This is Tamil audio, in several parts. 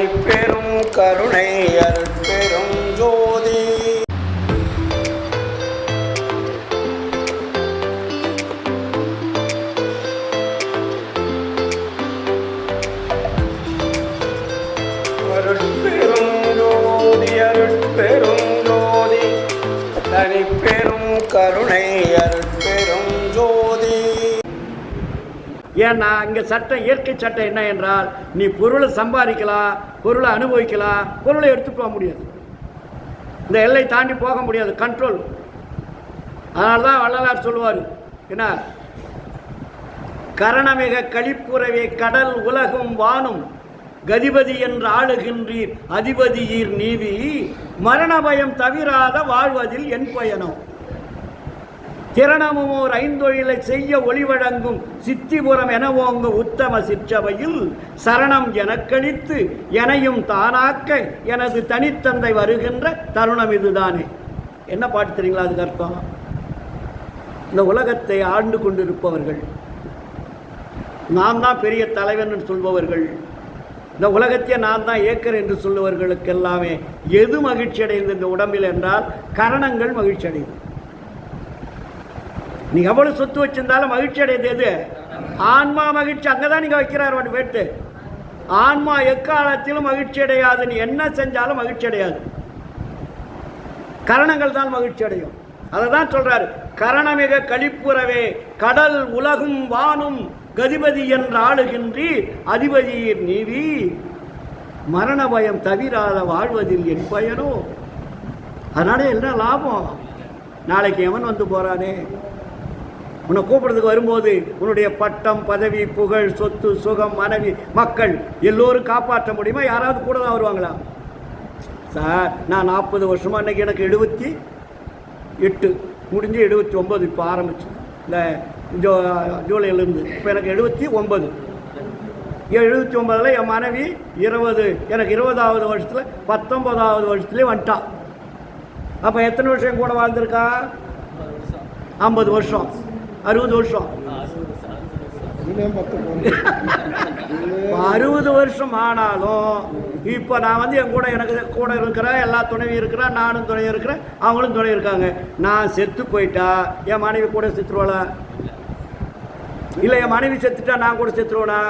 தனிப்பெரும் கருணை அருட்பெரும் ஜோதி. அருட்பெரும் ஜோதி அருட்பெரும் ஜோதி தனிப்பெரும் கருணை அருட்பெரும் ஜோதி. ஏன்னா இங்கே சட்டம், இயற்கை சட்டம் என்ன என்றால், நீ பொருளை சம்பாதிக்கலாம், பொருளை அனுபவிக்கலாம், பொருளை எடுத்து போக முடியாது, இந்த எல்லை தாண்டி போக முடியாது, கண்ட்ரோல். அதனால தான் வள்ளலார் சொல்லுவார் என்ன, கரணமிக கழிப்புறவே கடல் உலகும் வானும் கதிபதி என்று ஆளுகின்றீர் அதிபதியீர் நீவி மரண பயம் தவிராத வாழ்வதில் என் பயணம். திறனமும் ஓர் ஐந்தொழிலை செய்ய ஒளிவழங்கும் சித்திபுரம் எனவோங்க உத்தம சிற்றவையில் சரணம் எனக்களித்து எனையும் தானாக்க எனது தனித்தந்தை வருகின்ற தருணம் இதுதானே. என்ன பாட்டு தெரியுங்களா அதுக்கு அர்த்தம்? இந்த உலகத்தை ஆண்டு கொண்டிருப்பவர்கள், நான் தான் பெரிய தலைவன் என்று சொல்பவர்கள், இந்த உலகத்தை நான் தான் ஏக்கர் என்று சொல்லுவர்களுக்கு எல்லாமே எது மகிழ்ச்சி அடைந்து இந்த உடம்பில் என்றால் கரணங்கள் மகிழ்ச்சி அடையுது. நீ எவ்வளவு சொத்து வச்சிருந்தாலும் மகிழ்ச்சி அடையுது எது? ஆன்மா மகிழ்ச்சி. அங்கதான் நீங்க வைக்கிறார் ஒன்று வேட்டு. ஆன்மா எக்காலத்திலும் மகிழ்ச்சி அடையாது, நீ என்ன செஞ்சாலும் மகிழ்ச்சி அடையாது, கரணங்கள் தான் மகிழ்ச்சி அடையும். அதை தான் சொல்றாரு, கரணமிக கழிப்புறவே கடல் உலகும் வானும் கதிபதி என்று ஆளுகின்றீர் அதிபதியீர் நீவி மரண பயம் தவிராத வாழ்வதில் என் பயனோ. அதனால என்ன லாபம்? நாளைக்கு எவன் வந்து போறானே, உன்னை கூப்பிடுறதுக்கு வரும்போது உன்னுடைய பட்டம் பதவி புகழ் சொத்து சுகம் மனைவி மக்கள் எல்லோரும் காப்பாற்ற முடியுமா? யாராவது கூட தான் வருவாங்களா? சார் நான் 40 வருஷமா, அன்றைக்கி எனக்கு 78 முடிஞ்சு 79 இப்போ ஆரம்பிச்சு இல்லை ஜூலையிலேருந்து இப்போ எனக்கு 79. 79 என் மனைவி 20, எனக்கு 20வது வருஷத்தில் 19வது வருஷத்துலேயே வந்துட்டான். அப்போ எத்தனை வருஷம் கூட வாழ்ந்திருக்கா? 50 வருஷம் 60 வருஷம் 60 வருஷம் ஆனாலும் இப்போ நான் வந்து என் கூட எனக்கு கூட இருக்கிறேன், எல்லா துணையும் இருக்கிறேன், நானும் துணை இருக்கிறேன், அவங்களும் துணை இருக்காங்க. நான் செத்து போயிட்டா என் மனைவி கூட செத்துருவாளா? இல்லை என் மனைவி செத்துட்டா நான் கூட செத்துருவேனா?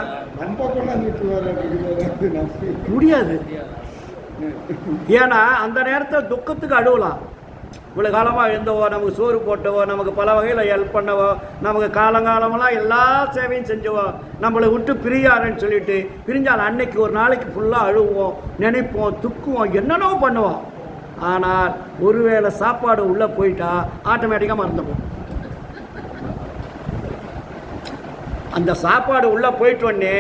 முடியாது. ஏன்னா அந்த நேரத்தில் துக்கத்துக்கு அழுவலாம். இவ்வளோ காலமாக இருந்தவோ, நமக்கு சோறு போட்டவோ, நமக்கு பல வகையில் ஹெல்ப் பண்ணவோ, நமக்கு காலங்காலமெல்லாம் எல்லா சேவையும் செஞ்சவோ நம்மளை விட்டு பிரியாருன்னு சொல்லிட்டு பிரிஞ்சால் அன்னைக்கு ஒரு நாளைக்கு ஃபுல்லாக அழுவோம், நினைப்போம், துக்குவோம், என்னென்னோ பண்ணுவோம். ஆனால் ஒருவேளை சாப்பாடு உள்ளே போயிட்டா ஆட்டோமேட்டிக்காக மறந்துப்போம். அந்த சாப்பாடு உள்ளே போயிட்டோடனே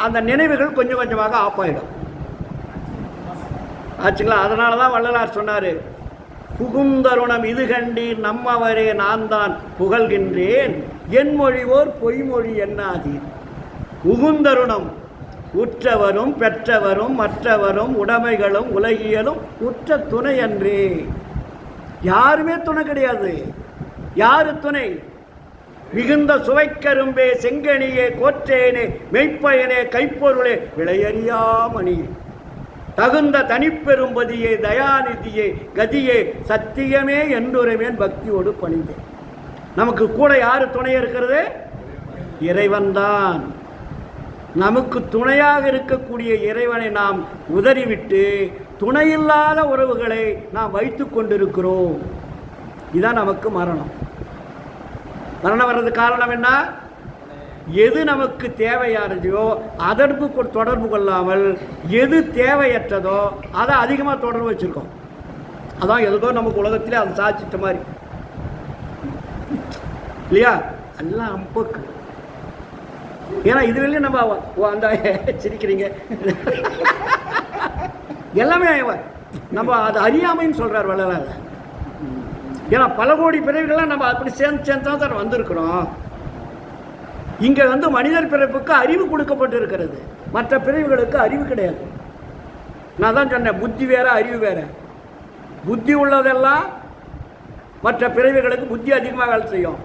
அந்த நினைவுகள் கொஞ்சம் கொஞ்சமாக ஆஃப் ஆகிடும். ஆச்சுங்களா? அதனால தான் வள்ளலார் சொன்னார், புகுந்தருணம் இது கண்டீர் நம்மவரே நான் தான் புகழ்கின்றேன் என் மொழிவோர் பொய்மொழி என்னாதீர். உகுந்தருணம் உற்றவரும் பெற்றவரும் மற்றவரும் உடைமைகளும் உலகியலும் உற்ற துணை அன்றே. யாருமே துணை கிடையாது. யாரு துணை? மிகுந்த சுவைக்கரும்பே செங்கனியே கோற்றேனே மெய்ப்பயனே கைப்பொருளே விளையறியாமணி தகுந்த தனிப்பெரும்பதியே தயாநிதியே கதியே சத்தியமே என்றுரைமேன் பக்தியோடு பணிந்தேன். நமக்கு கூட யாரு துணை இருக்கிறது? இறைவன்தான். நமக்கு துணையாக இருக்கக்கூடிய இறைவனை நாம் உதறிவிட்டு துணையில்லாத உறவுகளை நாம் வைத்து கொண்டிருக்கிறோம். இதுதான் நமக்கு மரணம். மரணம் வர்றதுக்கு காரணம் என்ன? எது நமக்கு தேவையானதோ அதற்கு தொடர்பு கொள்ளாமல் எது தேவையற்றதோ அதை அதிகமாக தொடர்பு வச்சுருக்கோம். அதான் எதுக்கோ நமக்கு உலகத்திலே அது சாதிச்சிட்ட மாதிரி இல்லையா? எல்லாம் அம்பக்கு. ஏன்னா இதுவரையும் நம்ம அந்த சிரிக்கிறீங்க எல்லாமே நம்ம அது அறியாமைன்னு சொல்கிறார் வள்ளலார். ஏன்னா பல கோடி பிறவிகள்லாம் நம்ம அப்படி சேர்ந்து தான் வந்திருக்கிறோம். இங்கே வந்து மனிதர் பிறப்புக்கு அறிவு கொடுக்கப்பட்டு இருக்கிறது, மற்ற பிறவிகளுக்கு அறிவு கிடையாது. நான் தான் சொன்னேன், புத்தி வேற அறிவு வேற. புத்தி உள்ளதெல்லாம் மற்ற பிறவிகளுக்கு புத்தி அதிகமாக வேலை செய்யும்,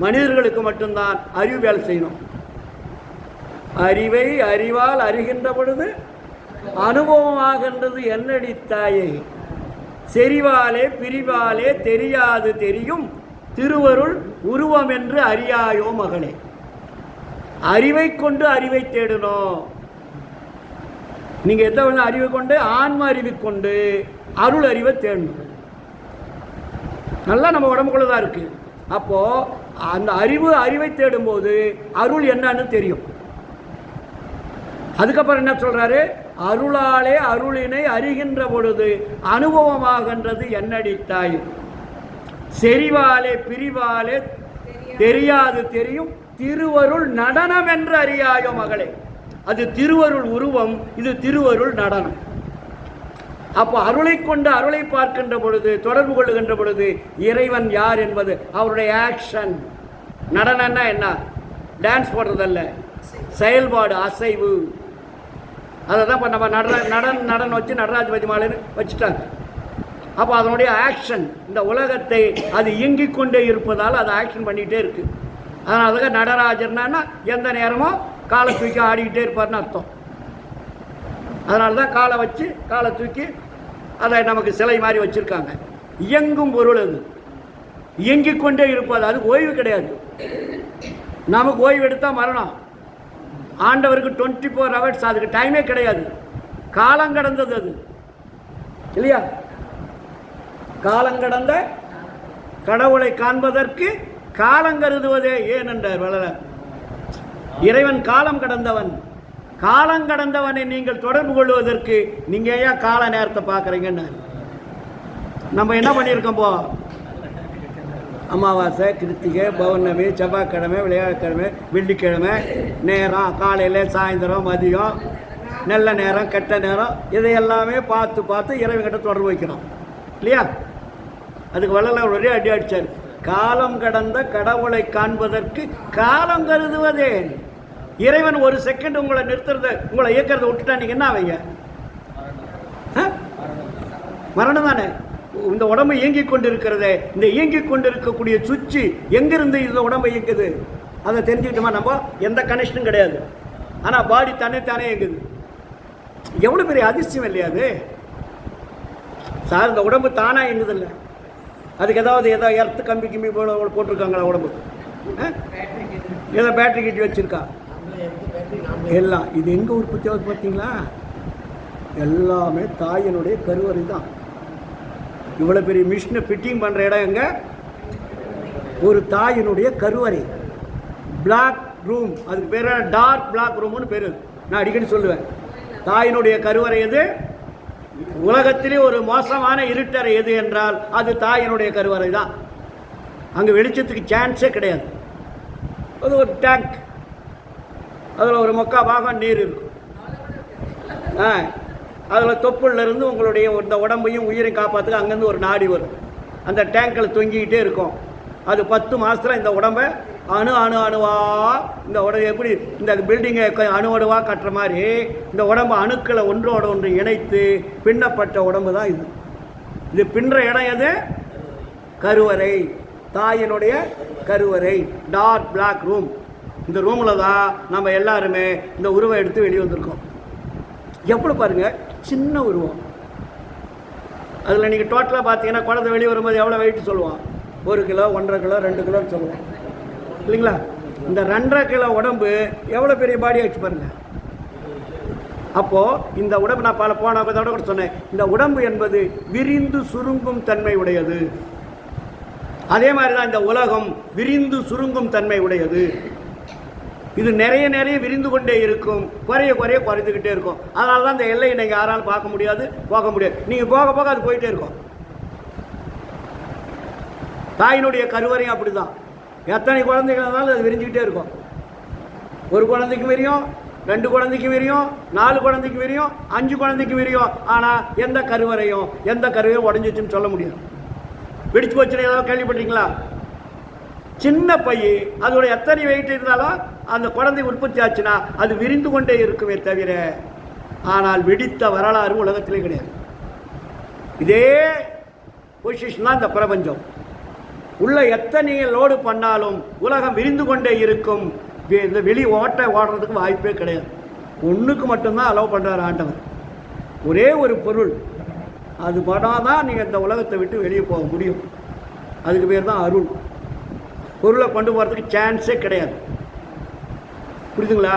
மனிதர்களுக்கு மட்டும்தான் அறிவு வேலை செய்யணும். அறிவை அறிவால் அறிகின்ற பொழுது அனுபவமாகின்றது என்னடி தாயே, செறிவாலே பிரிவாலே தெரியாது தெரியும் திருவருள் உருவம் என்று அறியாயோ மகளே. அறிவை கொண்டு அறிவை தேடணும். நீங்க எத்தனை அறிவை கொண்டு, ஆன்ம அறிவை கொண்டு அருள் அறிவை தேடணும். நல்லா நம்ம உடம்புக்குள்ளதான் இருக்கு. அப்போ அந்த அறிவை தேடும்போது அருள் என்னன்னு தெரியும். அதுக்கப்புறம் என்ன சொல்றாரு, அருளாலே அருளினை அறிகின்ற பொழுது அனுபவமாகின்றது என்னடித்தாய், செறிவாலே பிரிவாலே தெரியாது தெரியும் திருவருள் நடனம் என்று அறியாயோ மகளே. அது திருவருள் உருவம், இது திருவருள் நடனம். அப்போ அருளை கொண்டு அருளை பார்க்கின்ற பொழுது, தொடர்பு கொள்ளுகின்ற பொழுது இறைவன் யார் என்பது அவருடைய ஆக்ஷன். நடனம்னா என்ன, டான்ஸ் போடுறதல்ல, செயல்பாடு, அசைவு. அதை தான் இப்போ நம்ம நடனம் வச்சு நடராஜ பதிமாலைன்னு வச்சுட்டாங்க. அப்போ அதனுடைய ஆக்ஷன், இந்த உலகத்தை அது இயங்கிக் கொண்டே இருப்பதால் அது ஆக்ஷன் பண்ணிகிட்டே இருக்கு. அதனால தான் நடராஜர்னா எந்த நேரமும் காலை தூக்கி ஆடிக்கிட்டே இருப்பார்னு அர்த்தம். அதனால தான் காலை தூக்கி அதை நமக்கு சிலை மாதிரி வச்சுருக்காங்க. இயங்கும் பொருள் அது, இயங்கிக் கொண்டே இருப்பது, அதுக்கு ஓய்வு கிடையாது. நமக்கு ஓய்வு எடுத்தால் மரணம். ஆண்டவருக்கு 24 hours, அதுக்கு டைமே கிடையாது. காலம் கடந்தது அது இல்லையா. காலங்கடந்த கடவுளை காண்பதற்கு காலம் கருதுவதே ஏன் என்றார் வள்ளலார். இறைவன் காலம் கடந்தவன். காலம் கடந்தவனை நீங்கள் தொடர்பு கொள்வதற்கு நீங்க ஏன் கால நேரத்தை பார்க்குறீங்கன்னு நம்ம என்ன பண்ணியிருக்கோம். போ அமாவாசை, கிருத்திகை, பௌர்ணமி, செவ்வாய்க்கிழமை, விளையாட்டுக்கிழமை, வெள்ளிக்கிழமை, நேரம், காலையில், சாயந்தரம், மதியம், நல்ல நேரம், கெட்ட நேரம், இதையெல்லாமே பார்த்து இறைவன்கிட்ட தொடர்பு வைக்கிறோம் இல்லையா. அதுக்கு வள்ளலார் ஒரே அடி அடித்தார். காலம் கடந்த கடவுளை காண்பதற்கு காலம் கருதுவதே. இறைவன் ஒரு செகண்ட் உங்களை நிறுத்துறத, உங்களை இயக்கிறத விட்டுட்டா நீங்க என்ன ஆவீங்க? மரணம் தானே. இந்த உடம்பு இயங்கிக் கொண்டிருக்கிறதே, இந்த இயங்கிக் கொண்டிருக்கக்கூடிய சுவிட்சு எங்கிருந்து இந்த உடம்பு இயங்குது அதை தெரிஞ்சுக்கிட்டோமா நம்ம. எந்த கனெக்ஷனும் கிடையாது. ஆனால் பாடி தானே இயங்குது. எவ்வளோ பெரிய அதிர்ஷ்டம் இல்லையா அது சார். இந்த உடம்பு தானாக இயங்குது இல்லை, அதுக்கு ஏதோ எர்த்து கம்பி போட்டிருக்காங்களா உடம்பு? ஏதோ பேட்டரி கட்டி வச்சுருக்கா எல்லாம். இது எங்கே உற்பத்தி ஆகுது பார்த்தீங்களா? எல்லாமே தாயினுடைய கருவறை தான். இவ்வளோ பெரிய மிஷினை ஃபிட்டிங் பண்ணுற இடம் எங்கே? ஒரு தாயினுடைய கருவறை. பிளாக் ரூம், அதுக்கு பேர் டார்க் பிளாக் ரூம்னு பேர். நான் அடிக்கடி சொல்லுவேன், தாயினுடைய கருவறை எது? உலகத்திலே ஒரு மோசமான இருட்டறை எது என்றால் அது தாயினுடைய கருவறை தான். அங்கே வெளிச்சத்துக்கு சான்ஸே கிடையாது. அது ஒரு டேங்க், அதில் ஒரு முக்கால் பாகம் நீர் இருக்கும். அதில் தொப்புள்ளிருந்து உங்களுடைய இந்த உடம்பையும் உயிரையும் காப்பாற்றுக்க அங்கேருந்து ஒரு நாடி வரும். அந்த டேங்கில் தொங்கிக்கிட்டே இருக்கும். அது 10 மாதத்தில் இந்த உடம்பை அணுவாக இந்த உடம்பு எப்படி இந்த பில்டிங்கை அணுவாக கட்டுற மாதிரி இந்த உடம்பு அணுக்களை ஒன்றோட ஒன்று இணைத்து பின்னப்பட்ட உடம்பு தான் இது. இது பின்னுற இடம் எது? கருவறை, தாயினுடைய கருவறை, டார்க் பிளாக் ரூம். இந்த ரூமில் தான் நம்ம எல்லாருமே இந்த உருவம் எடுத்து வெளியே வந்திருக்கோம். எவ்வளோ பாருங்கள், சின்ன உருவம். அதில் நீங்கள் டோட்டலாக பார்த்தீங்கன்னா குழந்தை வெளியே வரும்போது எவ்வளோ வெயிட் சொல்லுவான்? 1 கிலோ, 1.5 கிலோ, 2 கிலோன்னு சொல்லுவோம் இல்லைங்களா. இந்த 2.5 கிலோ உடம்பு எவ்வளோ பெரிய பாடி ஆகிடுச்சு பாருங்கள். அப்போது இந்த உடம்பு நான் போன கூட சொன்னேன், இந்த உடம்பு என்பது விரிந்து சுருங்கும் தன்மை உடையது. அதே மாதிரி தான் இந்த உலகம் விரிந்து சுருங்கும் தன்மை உடையது. இது நிறைய விரிந்து கொண்டே இருக்கும், குறைந்துக்கிட்டே இருக்கும். அதனால தான் இந்த எல்லையை நீங்கள் யாராலும் பார்க்க முடியாது, போக முடியாது. நீங்கள் போக அது போயிட்டே இருக்கும். தாயினுடைய கருவறையும் அப்படி தான். எத்தனை குழந்தைகள் இருந்தாலும் அது விரிஞ்சுக்கிட்டே இருக்கும். 1 குழந்தைக்கு விரியும், 2 குழந்தைக்கு விரியும், 4 குழந்தைக்கு விரியும், 5 குழந்தைக்கு விரியும். ஆனால் எந்த கருவையும் உடஞ்சிச்சுன்னு சொல்ல முடியாது. வெடிச்சு போச்சுன்னு ஏதாவது கேள்விப்பட்டீங்களா? சின்ன பையை அதோட எத்தனை வெயிட் இருந்தாலும் அந்த குழந்தை உற்பத்தி ஆச்சுன்னா அது விரிந்து கொண்டே இருக்குமே தவிர, ஆனால் வெடித்த வரலாறு உலகத்திலே கிடையாது. இதே பொசிஷன் தான் இந்த பிரபஞ்சம். உள்ள எத்தனை லோடு பண்ணாலும் உலகம் விரிந்து கொண்டே இருக்கும். இந்த வெளி ஓடுறதுக்கு வாய்ப்பே கிடையாது. ஒன்றுக்கு மட்டும்தான் அலோவ் பண்ணுறார் ஆண்டவர். ஒரே ஒரு பொருள், அது படாதான் நீங்கள் இந்த உலகத்தை விட்டு வெளியே போக முடியும். அதுக்கு பேர் தான் அருள். பொருளை கொண்டு போகிறதுக்கு சான்ஸே கிடையாது. புரியுதுங்களா?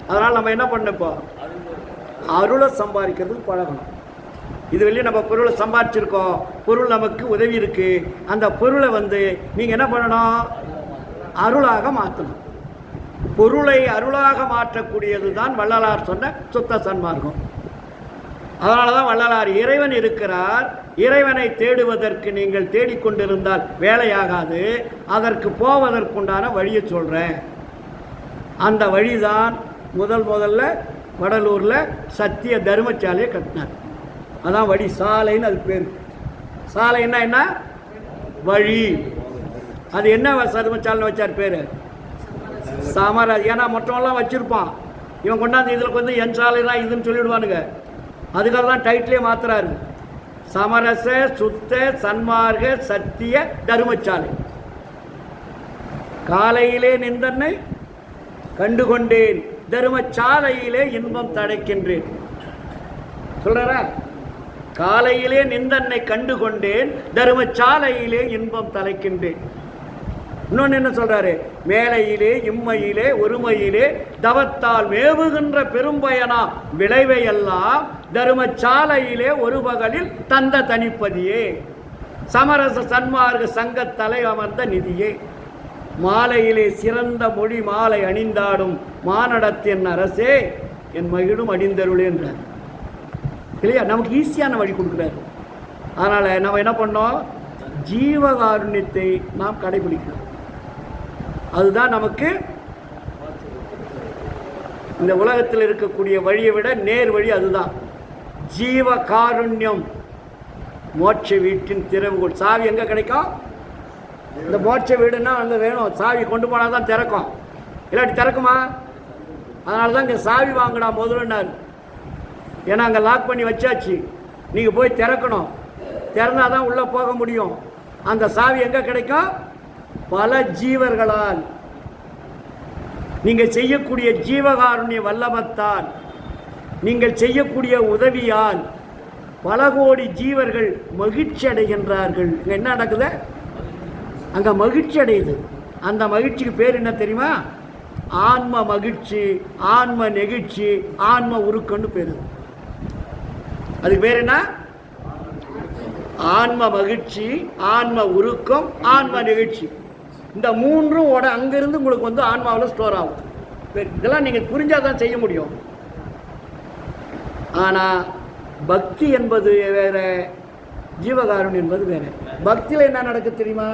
அதனால் நம்ம என்ன பண்ணப்போ அருளை சம்பாதிக்கிறதுக்கு பழகணும். இது வெளியே நம்ம பொருளை சம்பாதிச்சிருக்கோம், பொருள் நமக்கு உதவி இருக்குது. அந்த பொருளை நீங்கள் என்ன பண்ணணும்? அருளாக மாற்றணும். பொருளை அருளாக மாற்றக்கூடியது தான் வள்ளலார் சொன்ன சுத்த சன்மார்க்கம். அதனால தான் வள்ளலார் இறைவன் இருக்கிறார், இறைவனை தேடுவதற்கு நீங்கள் தேடிக்கொண்டிருந்தால் வேலையாகாது, அதற்கு போவதற்குண்டான வழியை சொல்கிறேன். அந்த வழிதான் முதல்ல வடலூரில் சத்திய தர்மசாலையை கட்டினார். அதான் வழி, சாலைன்னு அது பேர். சாலைன்னா என்ன? வழி. அது என்ன தர்மசாலைன்னு வச்சார் பேர்? சமராஜ். ஏன்னா மொத்தமெல்லாம் வச்சுருப்பான், இவன் கொண்டாந்து இதில் என் சாலை தான் இதுன்னு சொல்லிவிடுவானுங்க. அதுக்காக தான் டைட்டிலே மாத்துறாரு, சமரச சுத்த சன்மார்க்க சத்திய தர்மசாலை. காலையிலே நின்றனை கண்டுகொண்டேன், தர்மசாலையிலே இன்பம் தடைக்கின்றேன். சொல்றாரா? காலையிலே நின்றனை கண்டுகொண்டேன், தர்மசாலையிலே இன்பம் தலைக்கின்றேன். இன்னொன்று என்ன சொல்றாரு? மேலையிலே இம்மையிலே ஒருமையிலே தவத்தால் மேவுகின்ற பெரும்பயனா விளைவையெல்லாம் தர்மசாலையிலே ஒரு பகலில் தந்த தனிப்பதியே, சமரச சன்மார்க்க சங்க தலை அமர்ந்த நிதியே, மாலையிலே சிறந்த மொழி மாலை அணிந்தாடும் மானடத்தின் அரசே என் மகிழும் அணிந்தருளேன்றார். இல்லையா? நமக்கு ஈஸியான வழி கொடுக்குறாரு. அதனால் நம்ம என்ன பண்ணோம்? ஜீவகாருண்யத்தை நாம் கடைபிடிக்கணும். அதுதான் நமக்கு இந்த உலகத்தில் இருக்கக்கூடிய வழியை விட நேர் வழி. அதுதான் ஜீவகாருண்யம். மோட்ச வீட்டின் திறவுகோல். சாவி எங்கே கிடைக்கும்? இந்த மோட்ச வீடுன்னா அங்கே வேணும், சாவி கொண்டு போனால் தான் திறக்கும், இல்லாட்டி திறக்குமா? அதனால தான் இங்கே சாவி வாங்கினா முதல்னார். ஏன்னா அங்கே லாக் பண்ணி வச்சாச்சு, நீங்கள் போய் திறக்கணும், திறந்தால் தான் உள்ளே போக முடியும். அந்த சாவி எங்கே கிடைக்கும்? பல ஜீவர்களால், நீங்கள் செய்யக்கூடிய ஜீவகாருண்ய வல்லபத்தால், நீங்கள் செய்யக்கூடிய உதவியால் பல கோடி ஜீவர்கள் மகிழ்ச்சி அடைகின்றார்கள். இங்கே என்ன நடக்குது? அங்கே மகிழ்ச்சி அடையுது. அந்த மகிழ்ச்சிக்கு பேர் என்ன தெரியுமா? ஆன்ம மகிழ்ச்சி, ஆன்ம நெகிழ்ச்சி, ஆன்ம உருக்கம்னு பேர். அதுக்கு பேர் என்ன? ஆன்ம மகிழ்ச்சி, ஆன்ம உருக்கம், ஆன்ம நிகழ்ச்சி. இந்த மூன்றும் அங்கிருந்து உங்களுக்கு ஆன்மாவில் ஸ்டோர் ஆகும். இதெல்லாம் நீங்கள் புரிஞ்சாதான் செய்ய முடியும். ஆனால் பக்தி என்பது வேற, ஜீவகாருண்யம் என்பது வேற. பக்தியில் என்ன நடக்கு தெரியுமா?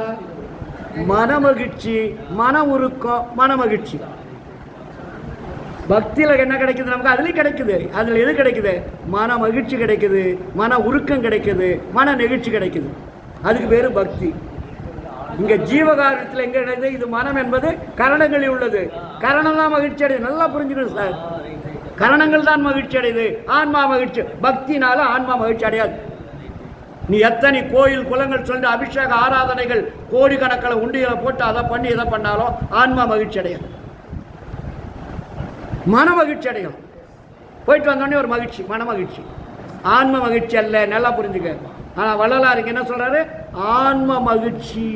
மனமகிழ்ச்சி, மன உருக்கம், மனமகிழ்ச்சி. பக்தியில் என்ன கிடைக்குது நமக்கு? அதுலேயும் கிடைக்குது. அதில் எது கிடைக்குது? மன மகிழ்ச்சி கிடைக்குது, மன உருக்கம் கிடைக்குது, மன நெகிழ்ச்சி கிடைக்குது. அதுக்கு பேர் பக்தி. இங்கே ஜீவகாரணத்தில் எங்கே கிடைக்குது? இது மனம் என்பது கரணங்களில் உள்ளது. கரணம் தான் மகிழ்ச்சி அடையுது. நல்லா புரிஞ்சுக்கணும் சார், கரணங்கள் தான் மகிழ்ச்சி அடையுது, ஆன்மா மகிழ்ச்சி. பக்தினால ஆன்மா மகிழ்ச்சி அடையாது. நீ எத்தனை கோயில் குலங்கள் சொல்லி அபிஷேக ஆராதனைகள் கோடிக்கணக்கில் உண்டிகளை போட்டு அதை பண்ணி இதை பண்ணாலும் ஆன்மா மகிழ்ச்சி அடையாது, மன மகிழ்ச்சி அடையும். போயிட்டு வந்தோடனே ஒரு மகிழ்ச்சி, மன மகிழ்ச்சி. ஆன்ம மகிழ்ச்சி அல்ல, நல்லா புரிஞ்சுக்க. ஆனால் வள்ளலாருக்கு என்ன சொல்றாரு? ஆன்ம மகிழ்ச்சி,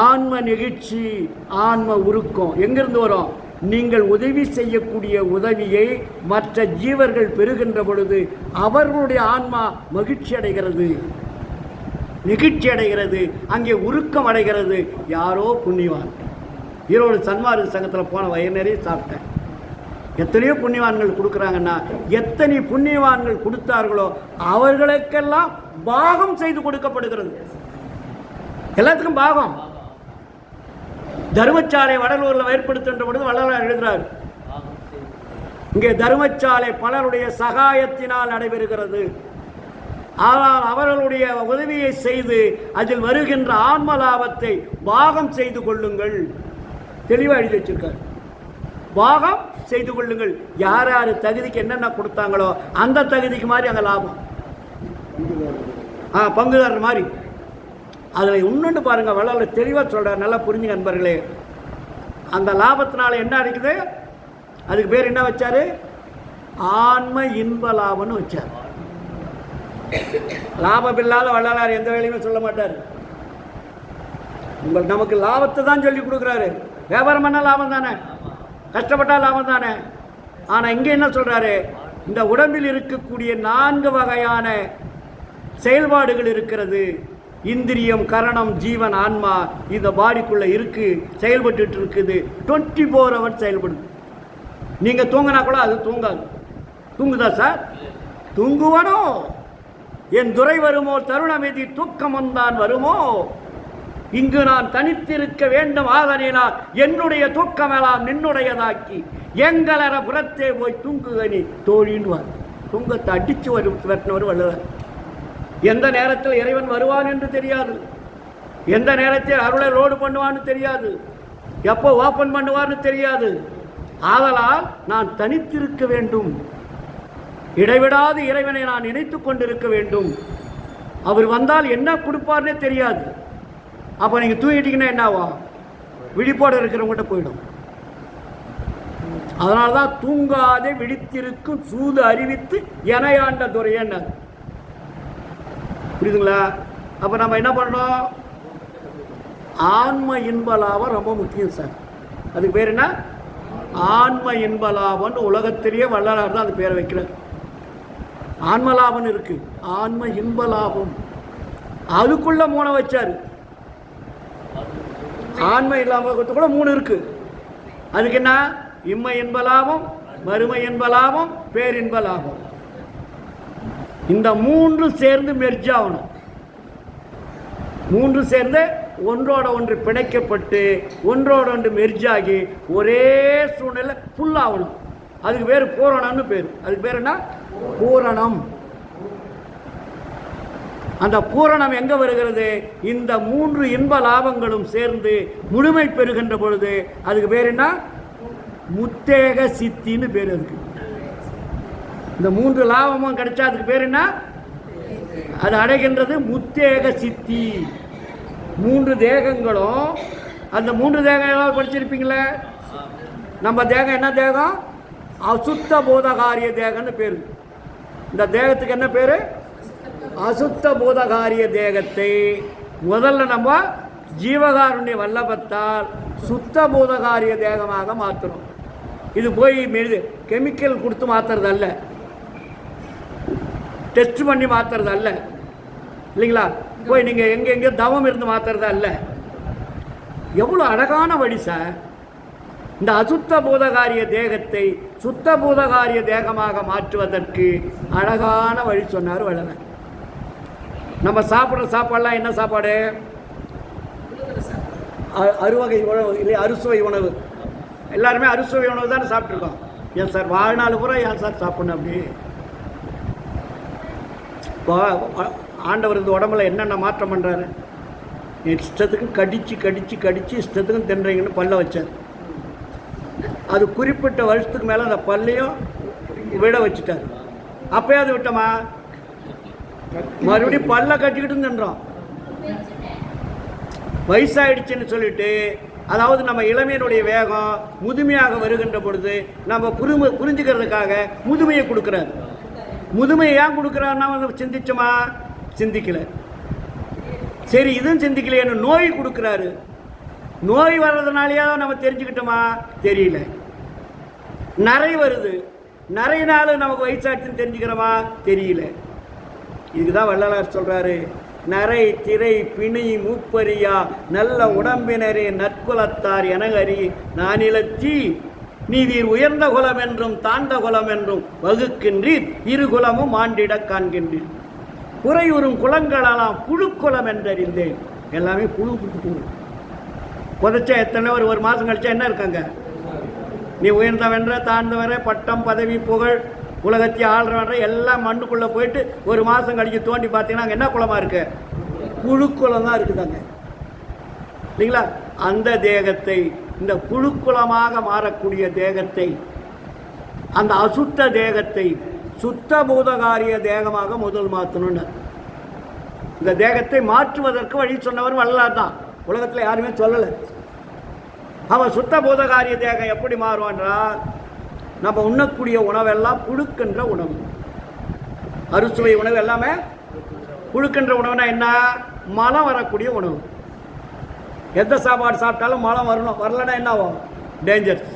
ஆன்ம நெகிழ்ச்சி, ஆன்ம உருக்கம் எங்கிருந்து வரும்? நீங்கள் உதவி செய்யக்கூடிய உதவியை மற்ற ஜீவர்கள் பெறுகின்ற பொழுது அவர்களுடைய ஆன்மா மகிழ்ச்சி அடைகிறது, நெகிழ்ச்சி அடைகிறது, அங்கே உருக்கம் அடைகிறது. யாரோ புண்ணியவான். ஈரோடு சன்மார்க்க சங்கத்தில் போன வயிறு நிறைய சாப்பிட்டேன். எத்தனையோ புண்ணியவான்கள் கொடுக்குறாங்கன்னா, எத்தனை புண்ணியவான்கள் கொடுத்தார்களோ அவர்களுக்கெல்லாம் பாகம் செய்து கொடுக்கப்படுகிறது. எல்லாத்துக்கும் பாகம். தர்மசாலை வடலூரில் ஏற்படுத்துகின்ற பொழுது வள்ளலார் எழுதுகிறார், இங்கே தர்மசாலை பலருடைய சகாயத்தினால் நடைபெறுகிறது. ஆனால் அவர்களுடைய உதவியை செய்து அதில் வருகின்ற ஆன்ம லாபத்தை பாகம் செய்து கொள்ளுங்கள். தெளிவாக எழுதி வச்சிருக்கார். பாகம் செய்து கொள்ளுங்கள். யார் யார் தகுதிக்கு என்னென்ன கொடுத்தாங்களோ அந்த தகுதிக்கு மாதிரி அங்கே லாபம், பங்குதாரர் மாதிரி. அதில் இன்னொன்று பாருங்க, வள்ளலார் தெளிவாக சொல்கிறார். நல்லா புரிஞ்சுங்க நண்பர்களே. அந்த லாபத்தினால என்ன அடைக்குது? அதுக்கு பேர் என்ன வச்சாரு? ஆன்ம இன்ப லாபம்னு வச்சார். லாபம் இல்லாத வள்ளலார் எந்த வேலையுமே சொல்ல மாட்டார். நமக்கு லாபத்தை தான் சொல்லி கொடுக்குறாரு. வியாபாரம் பண்ண லாபம் தானே, கஷ்டப்பட்டா லாபம் தானே. ஆனால் இங்கே என்ன சொல்றாரு, இந்த உடம்பில் இருக்கக்கூடிய 4 வகையான செயல்பாடுகள் இருக்கிறது. இந்திரியம், கரணம், ஜீவன், ஆன்மா. இந்த பாடிக்குள்ள இருக்கு, செயல்பட்டு இருக்குது. 24 ஹவர்ஸ் செயல்படுது. நீங்க தூங்கினா கூட அது தூங்காது. தூங்குதா சார்? தூங்குவனோ என் துறை வருமோ, தருணமெதி தூக்கம் வந்தான் வருமோ. இங்கு நான் தனித்திருக்க வேண்டும், ஆதலினால் என்னுடைய தூக்கமெல்லாம் நின்னுடையதாக்கி எங்களற புறத்தே போய் தூங்குகனி தோழின்வார். தூங்கத்தை அடிச்சு வெட்டினவர் வள்ளுவர். எந்த நேரத்தில் இறைவன் வருவான் என்று தெரியாது, எந்த நேரத்தில் அருளை லோடு பண்ணுவான்னு தெரியாது, எப்போ ஓப்பன் பண்ணுவார்னு தெரியாது. ஆதலால் நான் தனித்திருக்க வேண்டும், இடைவிடாது இறைவனை நான் நினைத்து கொண்டிருக்க வேண்டும். அவர் வந்தால் என்ன கொடுப்பார்னே தெரியாது. அப்போ நீங்கள் தூங்கிட்டீங்கன்னா என்னவா, விழிப்போடு இருக்கிறவங்ககிட்ட போயிடும். அதனால தான் தூங்காதே விழித்திருக்கும் சூது அறிவித்து எனையாண்ட துறையன்னு. புரியுதுங்களா? அப்போ நம்ம என்ன பண்ணணும், ஆன்ம இன்ப லாபம் ரொம்ப முக்கியம் சார். அதுக்கு பேர் என்ன, ஆன்ம இன்ப லாபம்னு உலகத்திலேயே வள்ளலார் தான் அது பேரை வைக்கிறார். ஆன்ம லாபம் இருக்கு, ஆன்ம இன்ப லாபம். அதுக்குள்ள 3 வச்சாரு. ஆன்ம இல்லாம கூட 3 இருக்கு. அதுக்கு என்ன, இம்மை இன்ப லாபம், மறுமை இன்ப லாபம், பேரின்ப லாபம். இந்த 3 சேர்ந்து மெர்ஜ் ஆகணும். 3 சேர்ந்து ஒன்றோட ஒன்று பிணைக்கப்பட்டு ஒன்றோட ஒன்று மெர்ஜாகி ஒரே சூழ்நிலை ஃபுல்லாகணும். அதுக்கு பேர் பூரணம்னு பேர். அதுக்கு பேர் என்ன, பூரணம். அந்த பூரணம் எங்க வருகிறது, இந்த 3 இன்ப லாபங்களும் சேர்ந்து முழுமை பெறுகின்ற பொழுது அதுக்கு பேர் என்ன, முத்தேக சித்தின்னு பேர். அதுக்கு இந்த 3 லாபமும் கிடைச்சா அதுக்கு பேர் என்ன, அது அடைகின்றது முத்தேக சித்தி. 3 தேகங்களும், அந்த 3 தேகம் படிச்சிருப்பீங்களே. நம்ம தேகம் என்ன தேகம், அசுத்த போதகாரிய தேகம்னு பேர். இந்த தேகத்துக்கு என்ன பேர், அசுத்த போதகாரிய தேகத்தை முதல்ல நம்ம ஜீவகாருண்ய வல்லபத்தால் சுத்த போதகாரிய தேகமாக மாற்றுறோம். இது போய் கெமிக்கல் கொடுத்து மாற்றுறது அல்ல, டெஸ்ட் பண்ணி மாற்றுறது அல்ல, இல்லைங்களா? போய் நீங்கள் எங்கே தவம் இருந்து மாற்றுறது அல்ல. எவ்வளோ அழகான வழி சார். இந்த அசுத்த பூதகாரிய தேகத்தை சுத்த பூதகாரிய தேகமாக மாற்றுவதற்கு அழகான வழி சொன்னார் வள்ளலார். நம்ம சாப்பிட்ற சாப்பாடெலாம் என்ன சாப்பாடு, அறுவகை உணவு இல்லை, அறுசுவை உணவு. எல்லாருமே அறுசுவை உணவு தானே சாப்பிட்ருக்கோம். ஏன் சார் வாழ்நாள் பூரா ஏன் சார் சாப்பிடணும் அப்படி? இப்போ ஆண்டவர் இந்த உடம்புல என்னென்ன மாற்றம் பண்ணுறாரு, இஷ்டத்துக்கும் கடித்து கடித்து கடித்து இஷ்டத்துக்கும் தின்றீங்கன்னு பல்ல வச்சார். அது குறிப்பிட்ட வருஷத்துக்கு மேலே அந்த பல்லையும் விட வச்சுட்டார். அப்பயாவது விட்டோமா, மறுபடியும் பல்ல கட்டிக்கிட்டு தின்றோம். வயசாயிடுச்சுன்னு சொல்லிட்டு, அதாவது நம்ம இளமையினுடைய வேகம் முதுமையாக வருகின்ற பொழுது நம்ம புரிஞ்சுக்கிறதுக்காக முதுமையை கொடுக்குறாரு. முதுமையை ஏன் கொடுக்குறாருன்னா சிந்திச்சோமா, சிந்திக்கல. சரி இதுவும் சிந்திக்கலையேன்னு நோய் கொடுக்குறாரு. நோய் வர்றதுனாலேயே நம்ம தெரிஞ்சுக்கிட்டோமா, தெரியல. நரை வருது, நரையினால நமக்கு வயசாச்சுன்னு தெரிஞ்சுக்கிறோமா, தெரியல. இதுதான் வள்ளலார் சொல்றாரு, நரை திரை பிணி மூப்பரியா நல்ல உடம்பினரே நற்குலத்தார் எனகறி நானிலத்தி நீதீர் உயர்ந்த குலம் என்றும் தாழ்ந்த குலம் என்றும் வகுக்கின்றீர், இருகுலமும் ஆண்டிட காண்கின்றீர். குறையுறும் குலங்களெல்லாம் புழுக்குலம் என்றறிந்தேன். எல்லாமே புழு புதைச்சா எத்தனை ஒரு மாதம் கழிச்சா என்ன இருக்காங்க, நீ உயர்ந்தவென்ற தாழ்ந்தவர பட்டம் பதவி புகழ் உலகத்தை ஆள்றவன்ற எல்லாம் மண்ணுக்குள்ளே போயிட்டு ஒரு மாதம் கழிச்சு தோண்டி பார்த்தீங்கன்னா அங்கே என்ன குளமாக இருக்கு, புழுக்குளம் தான் இருக்குதாங்க, இல்லைங்களா? அந்த தேகத்தை, இந்த புழுக்குளமாக மாறக்கூடிய தேகத்தை, அந்த அசுத்த தேகத்தை சுத்த பூதகாரிய தேகமாக முதல் மாற்றணும்னு. இந்த தேகத்தை மாற்றுவதற்கு வழி சொன்னவர் வள்ளலார் தான், உலகத்தில் யாருமே சொல்லலை. அவன் சுத்த பூதகாரிய தேகம் எப்படி மாறுவான்றால், நம்ம உண்ணக்கூடிய உணவெல்லாம் புழுக்கின்ற உணவு. அறுசுவை உணவு எல்லாமே புழுக்கின்ற உணவுனா என்ன? மலம் வரக்கூடிய உணவு. எந்த சாப்பாடு சாப்பிட்டாலும் மலம் வரணும், வரலன்னா என்ன ஆகும்? டேஞ்சர்ஸ்.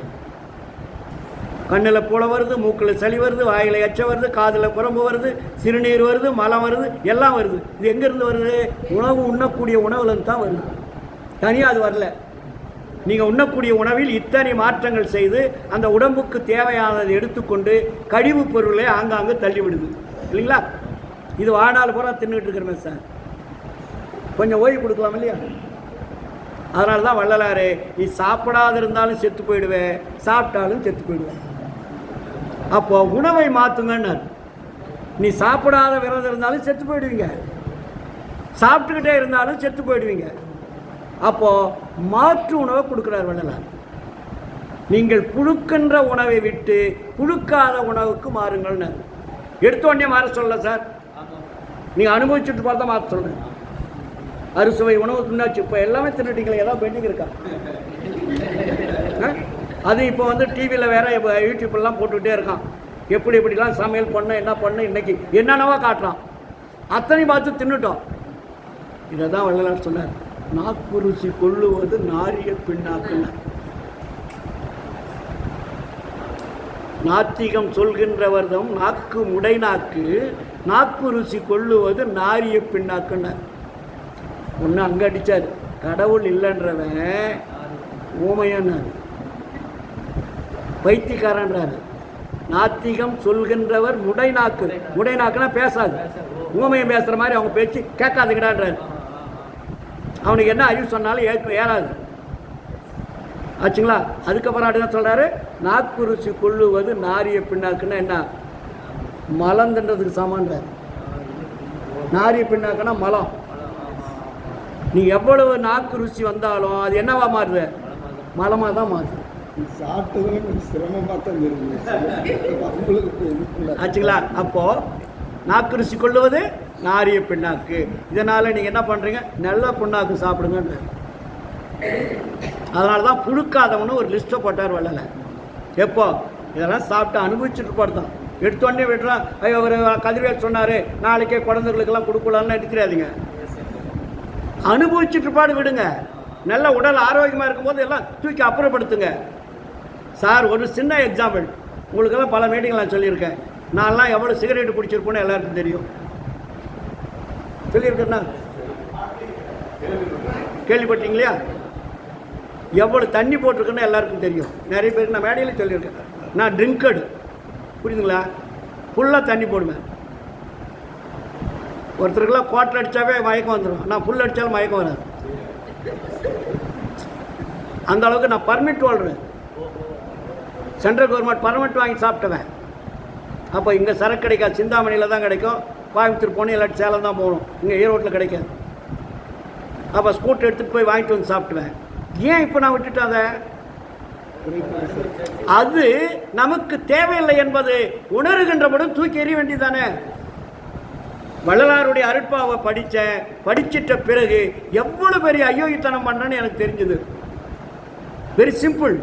கண்ணில் புல வருது, மூக்கில் சளி வருது, வாயில் எச்சம் வருது, காதில் குரம்பு வருது, சிறுநீர் வருது, மலம் வருது, எல்லாம் வருது. இது எங்கேருந்து வருது? உணவு உண்ணக்கூடிய உணவுலேருந்து தான் வருது, தனியாக அது வரல. நீங்கள் உண்ணக்கூடிய உணவில் இத்தனை மாற்றங்கள் செய்து அந்த உடம்புக்கு தேவையானதை எடுத்துக்கொண்டு கழிவு பொருளை ஆங்காங்கு தள்ளி விடுது இல்லைங்களா? இது வாழ்நாள் பூரா தின்னுட்டு இருக்கிறமே சார், கொஞ்சம் ஓய்வு கொடுக்கலாம் இல்லையா? அதனால தான் வள்ளலாறு, நீ சாப்பிடாத இருந்தாலும் செத்து போயிடுவேன், சாப்பிட்டாலும் செத்து போயிடுவேன். அப்போ உணவை மாற்றுங்கன்னார். நீ சாப்பிடாத விரதம் இருந்தாலும் செத்து போயிடுவீங்க, சாப்பிட்டுக்கிட்டே இருந்தாலும் செத்து போயிடுவீங்க. அப்போது மாற்று உணவை கொடுக்குறார் வள்ளலார். நீங்கள் புழுக்கின்ற உணவை விட்டு புழுக்காத உணவுக்கு மாறுங்கள்னு எடுத்தோடனே மாற சொல்ல சார், நீங்கள் அனுபவிச்சுட்டு பார்த்தா மாற்ற சொல்கிறேன். அறுசுவை உணவு தின்னாச்சு, இப்போ எல்லாமே தின்னுட்டீங்களே, ஏதாவது பெண்டிங் இருக்கா? அது இப்போ வந்து டிவியில் வேறு இப்போ யூடியூப்லாம் போட்டுக்கிட்டே இருக்கான், எப்படி எப்படிலாம் சமையல் பண்ண, என்ன பண்ண, இன்றைக்கி என்னென்னவா காட்டுறான், அத்தனை பார்த்து தின்னுட்டோம். இதை தான் வள்ளலார் சொன்னார், நாக்கு ருசி கொள்ளுவது நாரிய பின்னாக்குன்னு. நாத்திகம் சொல்கின்றவர்தம் நாக்கு முடை நாக்கு, நாக்கு ருசி கொள்ளுவது நாரிய பின்னாக்குன்னு. ஒன்று அங்கே அடித்தார், கடவுள் இல்லைன்றவன் ஊமையன்னார், பைத்தியக்காரன்றார். நாத்திகம் சொல்கின்றவர் முடை நாக்கு, முடை நாக்குனா பேசாது, ஊமையம் பேசுகிற மாதிரி அவங்க பேச்சு கேட்காதுங்கடான்றார். அவனுக்கு என்ன அறிவு சொன்னாலும் ஏறாது ஆச்சுங்களா? அதுக்கப்புறம் அப்படி தான் சொல்கிறாரு, நாக்கு ருசி கொள்ளுவது நாரிய பின்னாக்குன்னா என்ன? மலந்துன்றதுக்கு சமான்றார். நாரிய பின்னாக்குன்னா மலம். நீ எவ்வளவு நாக்கு ருசி வந்தாலும் அது என்னவா மாறுது? மலமாக தான் மாறுது. ஆச்சுங்களா? அப்போது நாக்கு ருசி கொள்ளுவது நாரிய பின்னாக்கு. இதனால் நீங்கள் என்ன பண்ணுறீங்க? நல்ல புண்ணாக்கு சாப்பிடுங்கன்ற. அதனால தான் புழுக்காதவனு ஒரு லிஸ்ட்டை போட்டார் வள்ளலார். எப்போ இதெல்லாம் சாப்பிட்டு அனுபவிச்சுட்டு போடுதான், எடுத்தோடனே விட்டுறான். ஐயோ ஒரு கதிர்வேல் சொன்னார் நாளைக்கே குழந்தைகளுக்கெல்லாம் கொடுக்கலான்னு எடுத்துடாதீங்க, அனுபவிச்சுட்டு பாடு விடுங்க. நல்ல உடல் ஆரோக்கியமாக இருக்கும்போது எல்லாம் தூக்கி அப்புறப்படுத்துங்க. சார் ஒரு சின்ன எக்ஸாம்பிள், உங்களுக்கெல்லாம் பல மீட்டிங் நான் சொல்லியிருக்கேன். நான்லாம் எவ்வளோ சிகரெட்டு குடிச்சிருப்போன்னு எல்லாருக்கும் தெரியும். சொல்லியிருக்கேன்னா கேள்விப்பட்டீங்களா? எவ்வளோ தண்ணி போட்டிருக்குன்னு எல்லாருக்கும் தெரியும். நிறைய பேருக்கு நான் மேடையில் சொல்லியிருக்கேன். நான் ட்ரிங்கடு, புரியுதுங்களா? ஃபுல்லாக தண்ணி போடுவேன். ஒருத்தருக்குலாம் குவார்டர் அடித்தாவே மயக்கம் வந்துடும், நான் ஃபுல் அடித்தாலும் மயக்கம் வராது. அந்த அளவுக்கு நான் permit holder, central government permit வாங்கி சாப்பிட்டவன். அப்போ இங்கே சரக்கு கிடைக்காது, சிந்தாமணியில் தான் கிடைக்கும். கோயம்புத்தூர் போகணும், இல்லாட்டி சேலம் தான் போகணும், இங்கே ஈரோட்டில் கிடைக்காது. அப்போ ஸ்கூட்டர் எடுத்துகிட்டு போய் வாங்கிட்டு வந்து சாப்பிட்டுவேன். ஏன் இப்போ நான் விட்டுட்டேன் அதை? அது நமக்கு தேவையில்லை என்பது உணர்கின்ற பொழுது தூக்கி எறிய வேண்டியதானே. வள்ளலாருடைய அருட்பாவை படிச்சிட்ட பிறகு எவ்வளோ பெரிய அயோக்கியத்தனம் பண்ணுறேன்னு எனக்கு தெரிஞ்சது. Very simple.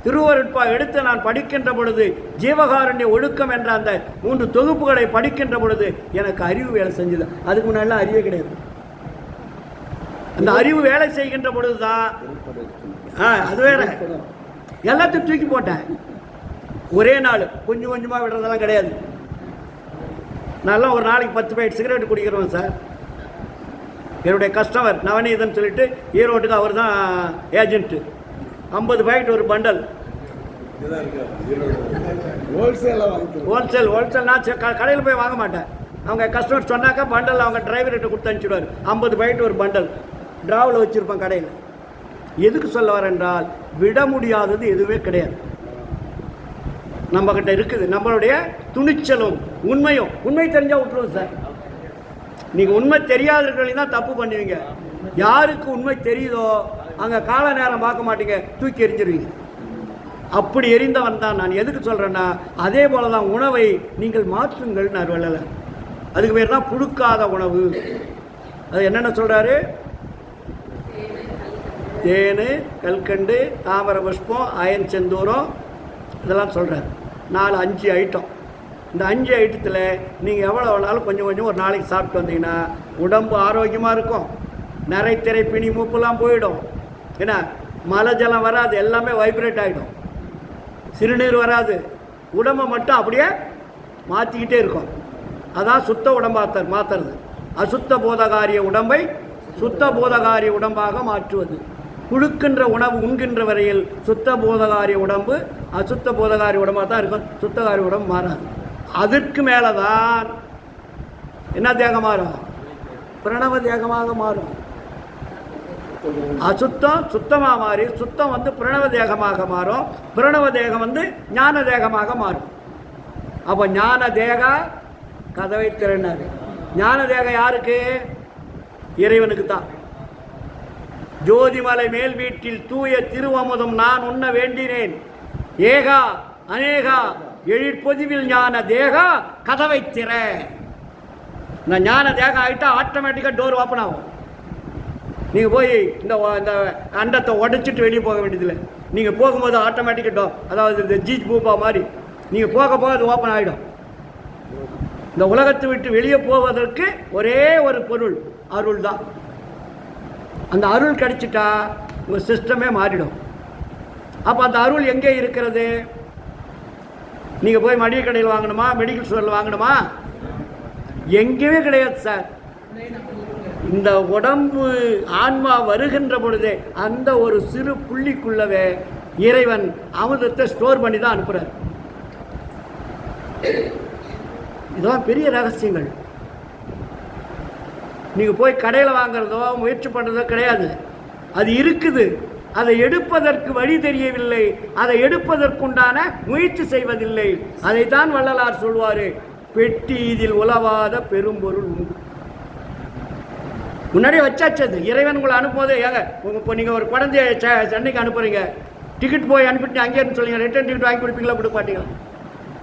திருவருட்பா எடுத்து நான் படிக்கின்ற பொழுது ஜீவகாருண்ய ஒழுக்கம் என்ற அந்த 3 தொகுப்புகளை படிக்கின்ற பொழுது எனக்கு அறிவு வேலை செஞ்சது. அதுக்கு முன்னாடிலாம் அறிவே கிடையாது. அந்த அறிவு வேலை செய்கின்ற பொழுது தான் அது வேற எல்லாத்தையும் தூக்கி போட்டேன் ஒரே நாள். கொஞ்சம் கொஞ்சமாக விடுறதெல்லாம் கிடையாது. நான்லாம் ஒரு நாளைக்கு 10 பாக்கெட் சிகரெட் குடிக்கிறோம் சார். என்னுடைய கஸ்டமர் நவநீதன் சொல்லிட்டு ஈரோட்டுக்கு அவர் தான் ஏஜென்ட்டு. 50 பாக்கெட் ஒரு பண்டல். ஹோல்சேல் நான் கடையில் போய் வாங்க மாட்டேன். அவங்க கஸ்டமர் சொன்னாக்கா பண்டல் அவங்க டிரைவர்கிட்ட கொடுத்து அனுப்பிச்சிடுவார். 50 பாக்கெட் ஒரு பண்டல் டிராவில் வச்சுருப்பேன் கடையில். எதுக்கு சொல்ல வரேன்றால், விட முடியாதது எதுவுமே கிடையாது. நம்மக்கிட்ட இருக்குது நம்மளுடைய துணிச்சலும் உண்மையும். உண்மை தெரிஞ்சால் விட்டுருவோம் சார். நீங்கள் உண்மை தெரியாதவர்களையும் தான் தப்பு பண்ணுவீங்க. யாருக்கு உண்மை தெரியுதோ அங்கே கால நேரம் பார்க்க மாட்டீங்க, தூக்கி எறிஞ்சிருவீங்க. அப்படி எரிந்தவன் தான் நான். எதுக்கு சொல்கிறேன்னா, அதே போல தான் உணவை நீங்கள் மாற்றுங்கள் நான் வள்ளல. அதுக்கு பேர் தான் புழுக்காத உணவு. அது என்னென்ன சொல்கிறாரு? தேன், கல்கண்டு, தாமர புஷ்பம், அயன் செந்தூரம், இதெல்லாம் சொல்கிறார். 5 ஐட்டம். இந்த 5 ஐட்டத்தில் நீங்கள் எவ்வளோ வேணாலும் கொஞ்சம் கொஞ்சம் ஒரு நாளைக்கு சாப்பிட்டு வந்தீங்கன்னா உடம்பு ஆரோக்கியமாக இருக்கும். நிறைத்திரை பிணி மூப்பெல்லாம் போயிடும். ஏன்னா மலை ஜலம் வராது, எல்லாமே வைப்ரேட் ஆகிடும். சிறுநீர் வராது, உடம்பை மட்டும் அப்படியே மாற்றிக்கிட்டே இருக்கும். அதான் சுத்த உடம்பாக மாற்றுறது. அசுத்த போதகாரிய உடம்பை சுத்த போதகாரிய உடம்பாக மாற்றுவது. குழுக்கின்ற உணவு உண்கின்ற வரையில் சுத்த போதகாரிய உடம்பு அசுத்த போதகாரிய உடம்பாக தான் இருக்கும். சுத்தகாரிய உடம்பு மாறாது. அதற்கு மேலே தான் என்ன தேகம் மாறும்? பிரணவ தேகமாக மாறும். அசுத்தம் சுத்தமாக மாறி சுத்தம் வந்து பிரணவ தேகமாக மாறும். பிரணவ தேகம் வந்து ஞான தேகமாக மாறும். அப்போ ஞான தேக கதவை திறனாரு. ஞான தேகம் யாருக்கு? இறைவனுக்கு தான். ஜோதிமலை மேல் வீட்டில் தூய திருவமுதம் நான் உண்ண வேண்டினேன். ஏகா அநேகா எழிற்பொதிவில் ஞான தேகா கதவை திற. இந்த ஞான தேகம் ஆகிட்டா ஆட்டோமேட்டிக்காக டோர் ஓப்பன் ஆகும். நீங்கள் போய் இந்த அண்டத்தை உடைச்சிட்டு வெளியே போக வேண்டியதில்லை. நீங்கள் போகும்போது ஆட்டோமேட்டிக்காக டோர், அதாவது இந்த ஜீஜ் பூப்பா மாதிரி நீங்கள் போக போக அது ஓப்பன் ஆகிடும். இந்த உலகத்தை விட்டு வெளியே போவதற்கு ஒரே ஒரு பொருள் அருள் தான். அந்த அருள் கிடைச்சிட்டா உங்கள் சிஸ்டமே மாறிடும். அப்போ அந்த அருள் எங்கே இருக்கிறது? நீங்கள் போய் மளிகை கடையில் வாங்கணுமா, மெடிக்கல் ஸ்டோரில் வாங்கணுமா? எங்கேயுமே கிடையாது சார். இந்த உடம்பு ஆன்மா வருகின்ற பொழுதே அந்த ஒரு சிறு புள்ளிக்குள்ளவே இறைவன் அமுதத்தை ஸ்டோர் பண்ணி தான் அனுப்புகிறார். இதுதான் பெரிய ரகசியங்கள். நீங்கள் போய் கடையில் வாங்கிறதோ முயற்சி பண்ணுறதோ கிடையாது. அது இருக்குது. அதை எடுப்பதற்கு வழி தெரியவில்லை. அதை எடுப்பதற்குண்டான முயற்சி செய்வதில்லை. அதைத்தான் வள்ளலார் சொல்வார், பெட்டி இதில் உலவாத பெரும்பொருள் உண்டு. முன்னாடியே வச்சாச்சு. அது இறைவன் உங்களை அனுப்பும்போது ஏங்க இப்போ நீங்கள் ஒரு குழந்தைய சென்னைக்கு அனுப்புகிறீங்க, டிக்கெட் போய் அனுப்பிட்டு அங்கே இருந்து சொல்லுங்கள், ரிட்டர்ன் டிக்கெட் வாங்கி கொடுப்பீங்களா? கொடுக்க மாட்டீங்களா?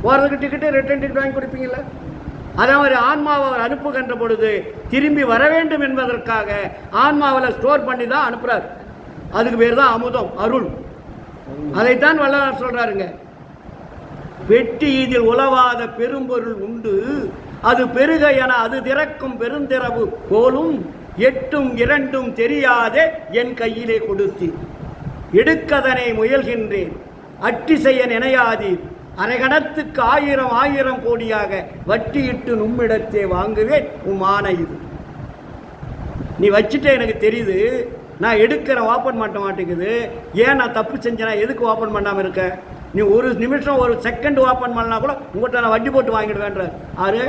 போகிறதுக்கு டிக்கெட்டு ரிட்டர்ன் டிக்கெட் வாங்கி கொடுப்பீங்களா? அதான் ஒரு ஆன்மாவை அனுப்புகின்ற பொழுது திரும்பி வர வேண்டும் என்பதற்காக ஆன்மாவில் ஸ்டோர் பண்ணி தான் அனுப்புகிறார். அதுக்கு பேர் தான் அமுதம், அருள். அதைத்தான் வள்ளலார் சொல்கிறாருங்க, வெட்டி இதில் உலவாத பெரும்பொருள் உண்டு, அது பெருக என அது திறக்கும் பெருந்திரவு போலும், எட்டும் இரண்டும் தெரியாதே என் கையிலே கொடுத்து எடுக்கதனை முயல்கின்றேன், அட்டி செய்ய நினையாதீர், அரைகணத்துக்கு 1000 கோடியாக வட்டியிட்டு நும்மிடத்தே வாங்குவேன் உமான. இது நீ வச்சுட்டே எனக்கு தெரியுது, நான் எடுக்கிறேன், ஓப்பன் பண்ண மாட்டேங்குது. ஏன் நான் தப்பு செஞ்சேனா? எதுக்கு ஓப்பன் பண்ணாமல் இருக்க? நீ ஒரு நிமிஷம் ஒரு செகண்ட் ஓப்பன் பண்ணா கூட உங்கள்கிட்ட நான் வட்டி போட்டு வாங்கிடுவேன்ற ஆறு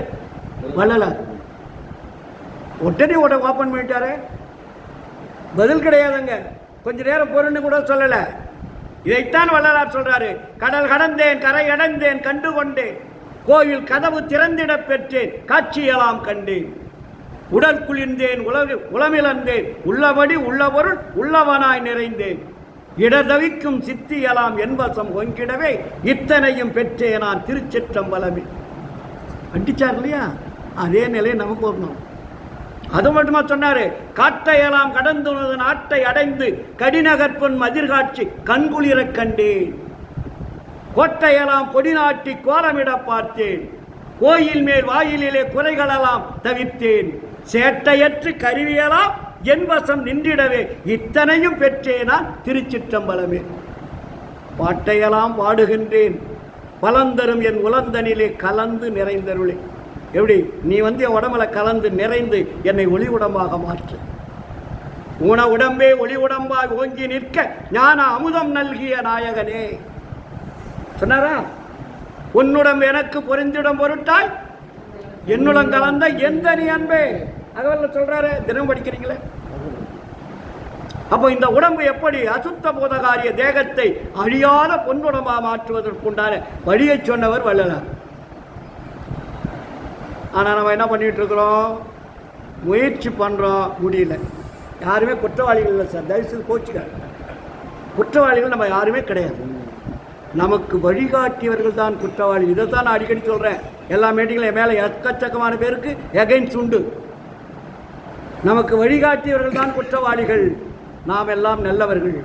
வள்ளலார். உடனே ஓப்பன் பண்ணிட்டாரு. பதில் கிடையாதுங்க. கொஞ்ச நேரம் பொருள்னு கூட சொல்லலை. இதைத்தான் வள்ளலார் சொல்றாரு, கடல் கடந்தேன் கரை அடைந்தேன் கண்டு கொண்டேன், கோயில் கதவு திறந்திட பெற்றேன் காட்சியெல்லாம் கண்டேன், உடல் குளிர்ந்தேன் உளமிழந்தேன், உள்ளபடி உள்ள பொருள் உள்ளவனாய் நிறைந்தேன், இடதவிக்கும் சித்தியலாம் என்பசம் ஒங்கிடவே இத்தனையும் பெற்றே நான் திருச்சிற்றம்பலமே. அடிச்சார் இல்லையா? அதே நிலையை நமக்கு வரணும். அது மட்டுமா சொன்னாரு, காட்டையெல்லாம் கடந்து நாட்டை அடைந்து கடிநகற்பொன் மதிர்காட்சி கண்குளிர கண்டேன், கோட்டையெல்லாம் கொடி நாட்டி கோலமிட பார்த்தேன், கோயில் மேல் வாயிலே குறைகளெல்லாம் தவிர்த்தேன், சேட்டையற்று கருவியெல்லாம் என்பசம் நின்றிடவே இத்தனையும் பெற்றேனா திருச்சிற்றம்பலமே. பாட்டையெல்லாம் பாடுகின்றேன் பலந்தரும் என் உலந்தனிலே கலந்து நிறைந்தருளே. எப்படி நீ வந்து என் உடம்புல கலந்து நிறைந்து என்னை ஒளி உடம்பாக மாற்று. ஊன உடம்பே ஒளி உடம்பாக ஓங்கி நிற்க ஞான அமுதம் நல்கிய நாயகனே சொன்னாரா? உன்னுடம் எனக்கு பொருந்திடம் பொருட்டாய் என்னுடன் கலந்த எந்த நீ அன்பே. அகவல்ல சொல்றாரு, தினம் படிக்கிறீங்களே. அப்போ இந்த உடம்பு எப்படி அசுத்த போதகாரிய தேகத்தை அழியாத பொன்னுடம்பாக மாற்றுவதற்குண்டான வழியை சொன்னவர் வள்ளலார். ஆனால் நம்ம என்ன பண்ணிட்டு இருக்கிறோம்? முயற்சி பண்ணுறோம், முடியல. யாருமே குற்றவாளிகள் இல்லை சார், தயவுசெய்து கோச்சுக்காரு. குற்றவாளிகள் நம்ம யாருமே கிடையாது. நமக்கு வழிகாட்டியவர்கள் தான் குற்றவாளி. இதை தான் நான் அடிக்கடி சொல்கிறேன். எல்லா மீட்டிங்கிலும் என் மேலே எக்கச்சக்கமான பேருக்கு எகைன்ஸ்ட் உண்டு. நமக்கு வழிகாட்டியவர்கள் தான் குற்றவாளிகள், நாம் எல்லாம் நல்லவர்கள்.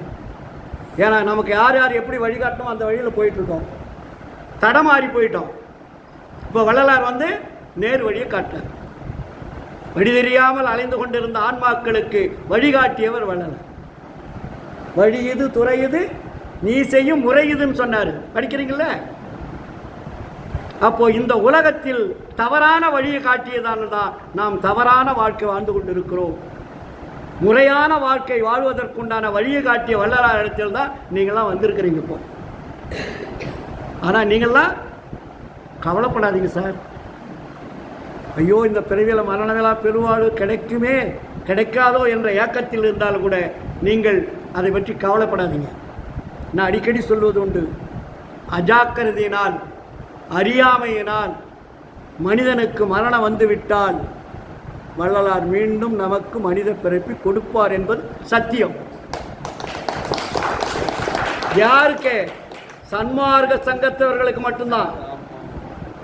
ஏன்னா நமக்கு யார் யார் எப்படி வழிகாட்டணும் அந்த வழியில் போயிட்டுருக்கோம். தடமாறி போயிட்டோம். இப்போ வள்ளலார் வந்து நேர் வழியை காட்டார். வழி தெரியாமல் அலைந்து கொண்டிருந்த ஆன்மாக்களுக்கு வழிகாட்டியவர் வள்ளலார். வழி இது துறை இது நீ செய்யும் முறை இதுன்னு சொன்னார். படிக்கிறீங்கள? அப்போ இந்த உலகத்தில் தவறான வழியை காட்டியதால் தான் நாம் தவறான வாழ்க்கை வாழ்ந்து கொண்டிருக்கிறோம். முறையான வாழ்க்கை வாழ்வதற்குண்டான வழியை காட்டிய வள்ளலார் இடத்தில் தான் நீங்களாம் வந்திருக்கிறீங்க இப்போ. ஆனால் நீங்கள்லாம் கவலைப்படாதீங்க சார். ஐயோ இந்த பிறவியில் மரணவிழா பெருவாழ்வு கிடைக்குமே கிடைக்காதோ என்ற ஏக்கத்தில் இருந்தாலும் கூட நீங்கள் அதை பற்றி கவலைப்படாதீங்க. நான் அடிக்கடி சொல்வது உண்டு, அஜாக்கிரதையினால் அறியாமையினால் மனிதனுக்கு மரணம் வந்துவிட்டால் வள்ளலார் மீண்டும் நமக்கு மனித பிறப்பி கொடுப்பார் என்பது சத்தியம். யாருக்கு? சன்மார்க்க சங்கத்தவர்களுக்கு மட்டும்தான்.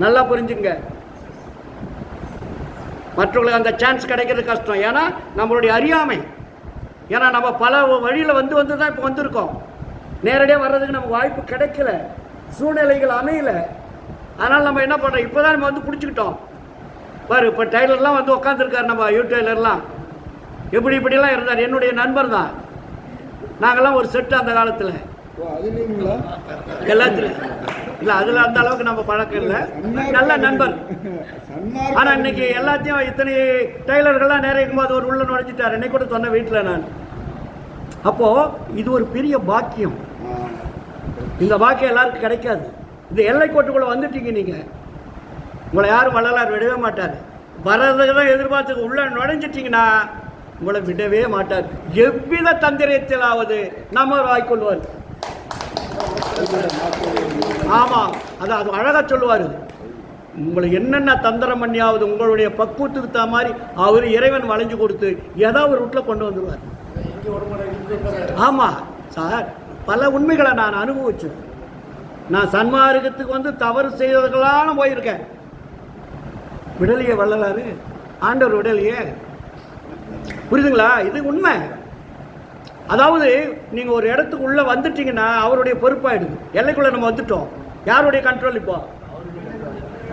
நல்லா புரிஞ்சுங்க. மற்றவங்களுக்கு அந்த சான்ஸ் கிடைக்கிறது கஷ்டம். ஏன்னா நம்மளுடைய அறியாமை. ஏன்னா நம்ம பல வழியில் வந்து தான் இப்போ வந்திருக்கோம். நேரடியாக வர்றதுக்கு நமக்கு வாய்ப்பு கிடைக்கல, சூழ்நிலைகள் அமையல. அதனால் நம்ம என்ன பண்ணுறோம், இப்போ தான் நம்ம வந்து பிடிச்சிக்கிட்டோம். பாரு, இப்போ டைலர்லாம் வந்து உட்காந்துருக்காரு. நம்ம டைலர்லாம் இப்படிலாம் இருந்தார். என்னுடைய நண்பர் தான். நாங்கள்லாம் ஒரு செட்டு அந்த காலத்தில் எல்லாத்துலையும் இல்லை. அதில் அந்த அளவுக்கு நம்ம பழக்கம் இல்லை, நல்ல நண்பர். ஆனால் இன்னைக்கு எல்லாத்தையும் இத்தனை டைலர்கள்லாம் நிறைய இருக்கும்போது ஒரு உள்ள நுழைஞ்சிட்டார். என்னை கூட சொன்ன வீட்டில் நான். அப்போது இது ஒரு பெரிய பாக்கியம். இந்த பாக்கியம் எல்லாருக்கும் கிடைக்காது. இந்த எல்லைக்கோட்டுக்குள்ளே வந்துட்டீங்க நீங்கள். உங்களை யாரும் வள்ளலார் விடவே மாட்டார். வர்றதுக்கு தான் எதிர்பார்த்து உள்ள நுழைஞ்சிட்டிங்கன்னா உங்களை விடவே மாட்டார். எவ்வித தந்திரத்திலாவது நம்ம வாய்க்கொள்வார். ஆமாம், அது அழகாக சொல்லுவார். உங்களை என்னென்ன தந்திரம் பண்ணியாவது உங்களுடைய பக்குவத்துக்கு தகுந்த மாதிரி அவர் இறைவன் வளைஞ்சு கொடுத்து ஏதாவது ஒரு ரூட்டில் கொண்டு வந்துடுவார். ஆமாம் சார், பல உண்மைகளை நான் அனுபவிச்சேன். நான் சன்மார்க்கத்துக்கு வந்து தவறு செய்ததுக்கெல்லாம் போயிருக்கேன். விடலையே வள்ளலாரு, ஆண்டவர் விடலையே. புரியுதுங்களா? இது உண்மை. அதாவது நீங்கள் ஒரு இடத்துக்கு உள்ளே வந்துட்டீங்கன்னா அவருடைய பொறுப்பாயிடுது. எல்லைக்குள்ளே நம்ம வந்துட்டோம். யாருடைய கண்ட்ரோல் இப்போ?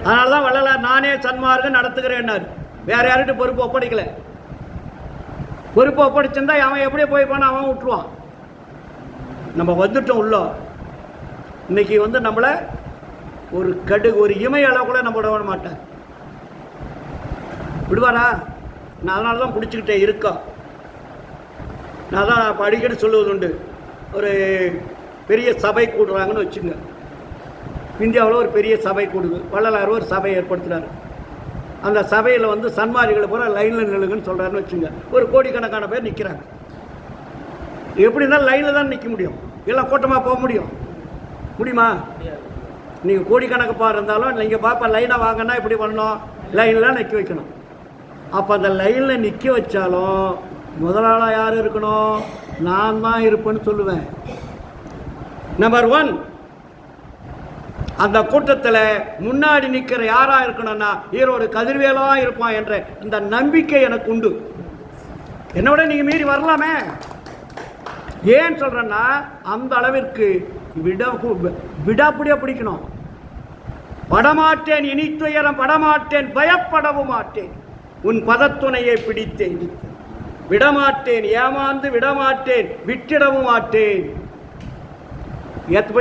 அதனால தான் வள்ளலார் நானே சன்மார்க்கம் நடத்துகிறேன்னார். வேறு யார்கிட்ட பொறுப்பு ஒப்படைக்கல. பொறுப்பு ஒப்படைச்சிருந்தா அவன் எப்படியே போய் போனால் அவன் விட்டுருவான். நம்ம வந்துட்டோம் உள்ள. இன்னைக்கு வந்து நம்மளை ஒரு இமய அளவு கூட நம்ம விட மாட்டார். விடுவாரா? நான் அதனால தான் பிடிச்சிக்கிட்டே இருக்கோம். நான் தான் இப்போ அடிக்கடி சொல்லுவது உண்டு. ஒரு பெரிய சபை கூடுறாங்கன்னு வச்சுங்க. இந்தியாவில் ஒரு பெரிய சபை கூடுது. வள்ளலார் ஒரு சபை ஏற்படுத்துகிறார். அந்த சபையில் வந்து சன்மாரிகளை பூரா லைனில் நில்லுங்கன்னு சொல்கிறாருன்னு வச்சுங்க. ஒரு கோடிக்கணக்கான பேர் நிற்கிறாங்க. எப்படி இருந்தாலும் லைனில் தான் நிற்க முடியும். எல்லாம் கூட்டமாக போக முடியுமா? நீங்கள் கோடிக்கணக்கு இருந்தாலும் நீங்கள் பாப்பா லைனாக வாங்கன்னா இப்படி பண்ணணும், லைனில் நிற்க வைக்கணும். அப்போ அந்த லைனில் நிற்க வச்சாலும் முதலாளாக யார் இருக்கணும்? நான் தான் இருப்பேன்னு சொல்லுவேன். நம்பர் 1, அந்த கூட்டத்தில் முன்னாடி நிற்கிற யாராக இருக்கணும்னா ஈரோடு கதிர்வேலாக இருப்பான் என்ற இந்த நம்பிக்கை எனக்கு உண்டு. என்னோட நீங்கள் மீறி வரலாமே. ஏன் சொல்கிறேன்னா அந்த அளவிற்கு விடாப்பிடியாக பிடிக்கணும். படமாட்டேன் இனி துயரம் படமாட்டேன் பயப்படவும் மாட்டேன் உன் பதத்துணையை பிடித்தேன் விடமாட்டேன் ஏமாந்து விடமாட்டேன் விட்டிடவும் மாட்டேன்.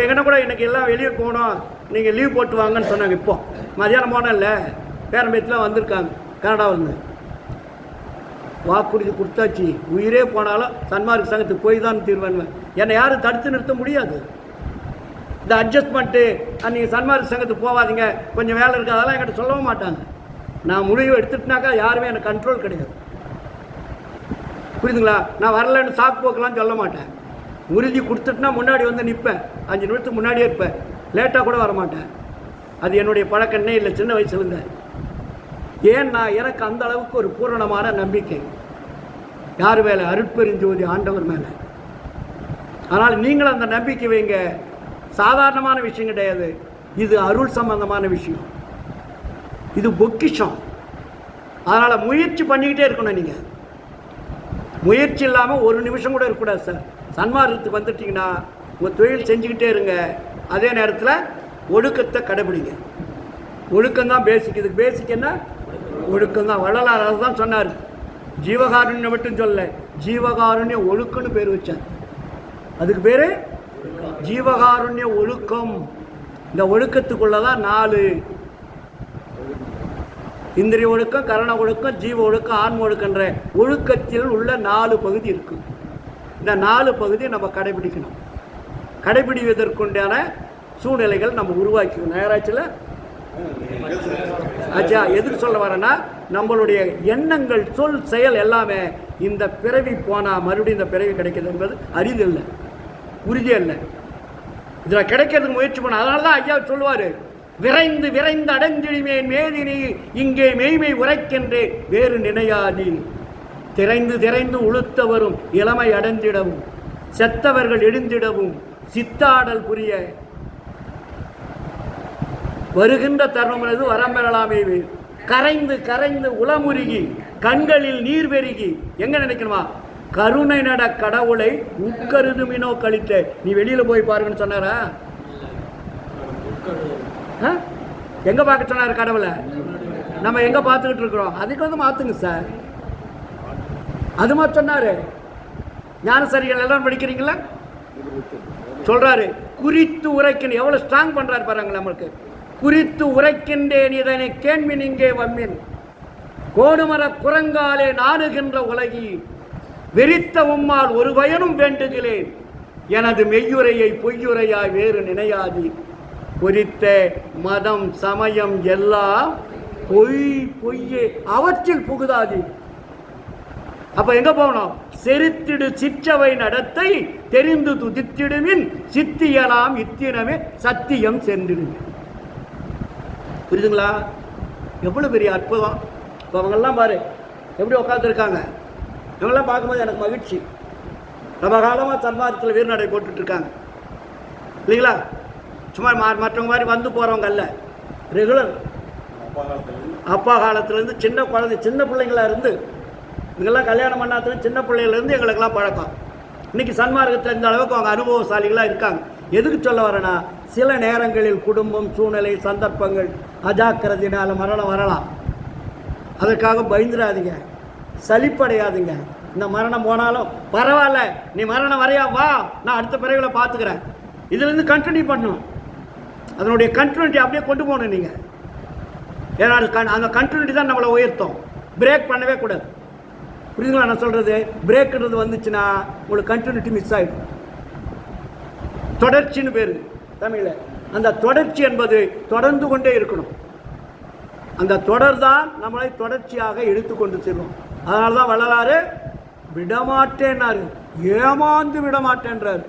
எங்கன கூட எனக்கு எல்லாம் வெளியே போகணும், நீங்கள் லீவ் போட்டு வாங்கன்னு சொன்னாங்க. இப்போ மதியானம் போனேன் இல்லை, பேரம்பேத்தில் வந்திருக்காங்க கனடாவிலேருந்து. வாக்குறுதி கொடுத்தாச்சு, உயிரே போனாலும் சன்மார்க்க சங்கத்துக்கு போய் தான் தீர்வேன். என்னை யாரும் தடுத்து நிறுத்த முடியாது. இந்த அட்ஜஸ்ட்மெண்ட்டு நீங்கள் சன்மார்க்க சங்கத்துக்கு போகாதீங்க, கொஞ்சம் வேலை இருக்குது, அதெல்லாம் என்கிட்ட சொல்லவும் மாட்டாங்க. நான் முடிவு எடுத்துட்டுனாக்கா யாருமே எனக்கு கண்ட்ரோல் கிடையாது. புரியுதுங்களா? நான் வரலன்னு சாக்கு போக்கெல்லாம் சொல்ல மாட்டேன். உறுதி கொடுத்துட்டுனா முன்னாடி வந்து நிற்பேன். 5 நிமிஷத்துக்கு முன்னாடியே இருப்பேன். லேட்டாக கூட வரமாட்டேன். அது என்னுடைய பழக்கன்னே இல்லை சின்ன வயசுலேருந்து. ஏன்னா எனக்கு அந்த அளவுக்கு ஒரு பூரணமான நம்பிக்கை யார் மேலே? அருட்பெருஞ்சோதி ஆண்டவர் மேலே. ஆனால் நீங்களும் அந்த நம்பிக்கை வைங்க. சாதாரணமான விஷயம் கிடையாது. இது அருள் சம்பந்தமான விஷயம். இது பொக்கிஷம். அதனால் முயற்சி பண்ணிக்கிட்டே இருக்கணும். நீங்கள் முயற்சி இல்லாமல் ஒரு நிமிஷம் கூட இருக்கக்கூடாது சார். சன்மார்க்கத்துக்கு வந்துட்டிங்கன்னா உங்கள் தொழில் செஞ்சுக்கிட்டே இருங்க. அதே நேரத்தில் ஒழுக்கத்தை கடைபிடிங்க. ஒழுக்கம்தான் பேசிக். இதுக்கு பேசிக் என்ன? ஒழுக்கம்தான். வள்ளலார் அதை தான் சொன்னார். ஜீவகாருண்யம் மட்டும் சொல்ல, ஜீவகாருண்ய ஒழுக்கம்னு பேர் வச்சார். அதுக்கு பேர் ஜீவகாருண்ய ஒழுக்கம். இந்த ஒழுக்கத்துக்குள்ளதான் 4 இந்திரிய ஒழுக்கம், கரண ஒழுக்கம், ஜீவ ஒழுக்கம், ஆன்ம ஒழுக்கன்ற ஒழுக்கத்தில் உள்ள 4 பகுதி இருக்கு. இந்த 4 பகுதியை நம்ம கடைபிடிக்கணும். கடைபிடிவதற்குண்டான சூழ்நிலைகள் நம்ம உருவாக்கணும். நேராச்சில் ஆச்சா, எதுக்கு சொல்ல வரேன்னா, நம்மளுடைய எண்ணங்கள், சொல், செயல் எல்லாமே இந்த பிறவி போனால் மறுபடியும் இந்த பிறவி கிடைக்கிறது என்பது அரிது இல்லை, உறுதி இல்லை. இதில் கிடைக்கிறதுக்கு முயற்சி பண்ண. அதனால தான் ஐயா சொல்லுவார், விரைந்து விரைந்து அடைந்திடுமேன் மேதினி இங்கே மெய்மை உரைக்கின்றே வேறு நினையாதி. திரைந்து திரைந்து உளுத்த வரும் இளமை அடைந்திடவும் செத்தவர்கள் எழுந்திடவும் சித்தாடல் புரிய வருகின்ற தருணமனது வரம்பெறலாமே. கரைந்து கரைந்து உளமுருகி கண்களில் நீர் பெருகி எங்க நினைக்கணுமா? கருணை நட கடவுளை உட்கருதுமினோ கழித்த. நீ வெளியில போய் பாருங்கன்னு சொன்னாரா? எங்க பார்க்க சொன்னார் கடவுளை? நம்ம எங்க பார்த்துக்கிட்டு இருக்கிறோம்? அதுக்கு வந்து மாத்துங்க சார். அதுமா சொன்னாரு. ஞானசரிகள் எல்லாரும் படிக்கிறீங்களா? சொல்றாரு, குறித்து உரைக்கணும். எவ்வளவு ஸ்ட்ராங் பண்றாரு பாருங்க. நம்மளுக்கு குறித்து உரைக்கின்றேன் இதனை கேண்மின் இங்கே வம்மின் கோடுமர குரங்காலே நாடுகின்ற உலகி வெறித்த உம்மால் ஒரு பயனும் வேண்டுகிறேன் எனது மெய்யுரையை பொய்யுரையாய் வேறு நினையாதி. குறித்த மதம் சமயம் எல்லாம் பொய்யே அவற்றில் புகுதாதி. அப்ப எங்க போகணும்? செரித்திடு சிற்றவை நடத்தை தெரிந்து துதித்திடுமின் சித்தியலாம் இத்தினமே சத்தியம் சென்றிடுமே. புரியுதுங்களா? எவ்வளவு பெரிய அற்புதம். இப்போ அவங்கெல்லாம் பாரு எப்படி உட்காந்துருக்காங்க. இவங்கெல்லாம் பார்க்கும்போது எனக்கு மகிழ்ச்சி. ரொம்ப காலமாக சன்மார்க்கத்தில் வீரநடை போட்டுட்டு இருக்காங்க இல்லைங்களா? சும்மா மற்றவங்க மாதிரி வந்து போகிறவங்க அல்ல, ரெகுலர். அப்பா காலத்துலேருந்து சின்ன குழந்தை, சின்ன பிள்ளைங்களா இருந்து இவங்கெல்லாம் கல்யாணம் பண்ணாத சின்ன பிள்ளையிலேருந்து எங்களுக்கெல்லாம் பழக்கம். இன்றைக்கி சன்மார்க்கத்தில் இந்த அளவுக்கு அவங்க அனுபவசாலிகளாக இருக்காங்க. எதுக்கு சொல்ல வரேன்னா, சில நேரங்களில் குடும்பம், சூழ்நிலை, சந்தர்ப்பங்கள், அஜாக்கிரதையினால் மரணம் வரலாம். அதற்காக பயந்துடாதீங்க, சலிப்படையாதுங்க. இந்த மரணம் போனாலும் பரவாயில்ல, நீ மரணம் வரையா வா, நான் அடுத்த பிறவியில் பார்த்துக்கிறேன். இதுலேருந்து கண்டினியூ பண்ணணும். அதனுடைய கண்டினியூட்டி அப்படியே கொண்டு போகணும் நீங்கள். ஏன்னா அந்த கண்டினியூட்டி தான் நம்மளை உயர்த்தும். பிரேக் பண்ணவே கூடாது. புரியுதுங்களா நான் சொல்கிறது? பிரேக்குன்றது வந்துச்சுன்னா உங்களுக்கு கண்டினியூட்டி மிஸ் ஆகிடும். தொடர்ச்சின்னு பேர் தமிழில். அந்த தொடர்ச்சி என்பது தொடர்ந்து கொண்டே இருக்கணும். அந்த தொடர் தான் நம்மளை தொடர்ச்சியாக எடுத்துக்கொண்டு செல்லும். அதனால தான் வள்ளலாறு விடமாட்டேன்னாரு, ஏமாந்து விடமாட்டேன்றார்.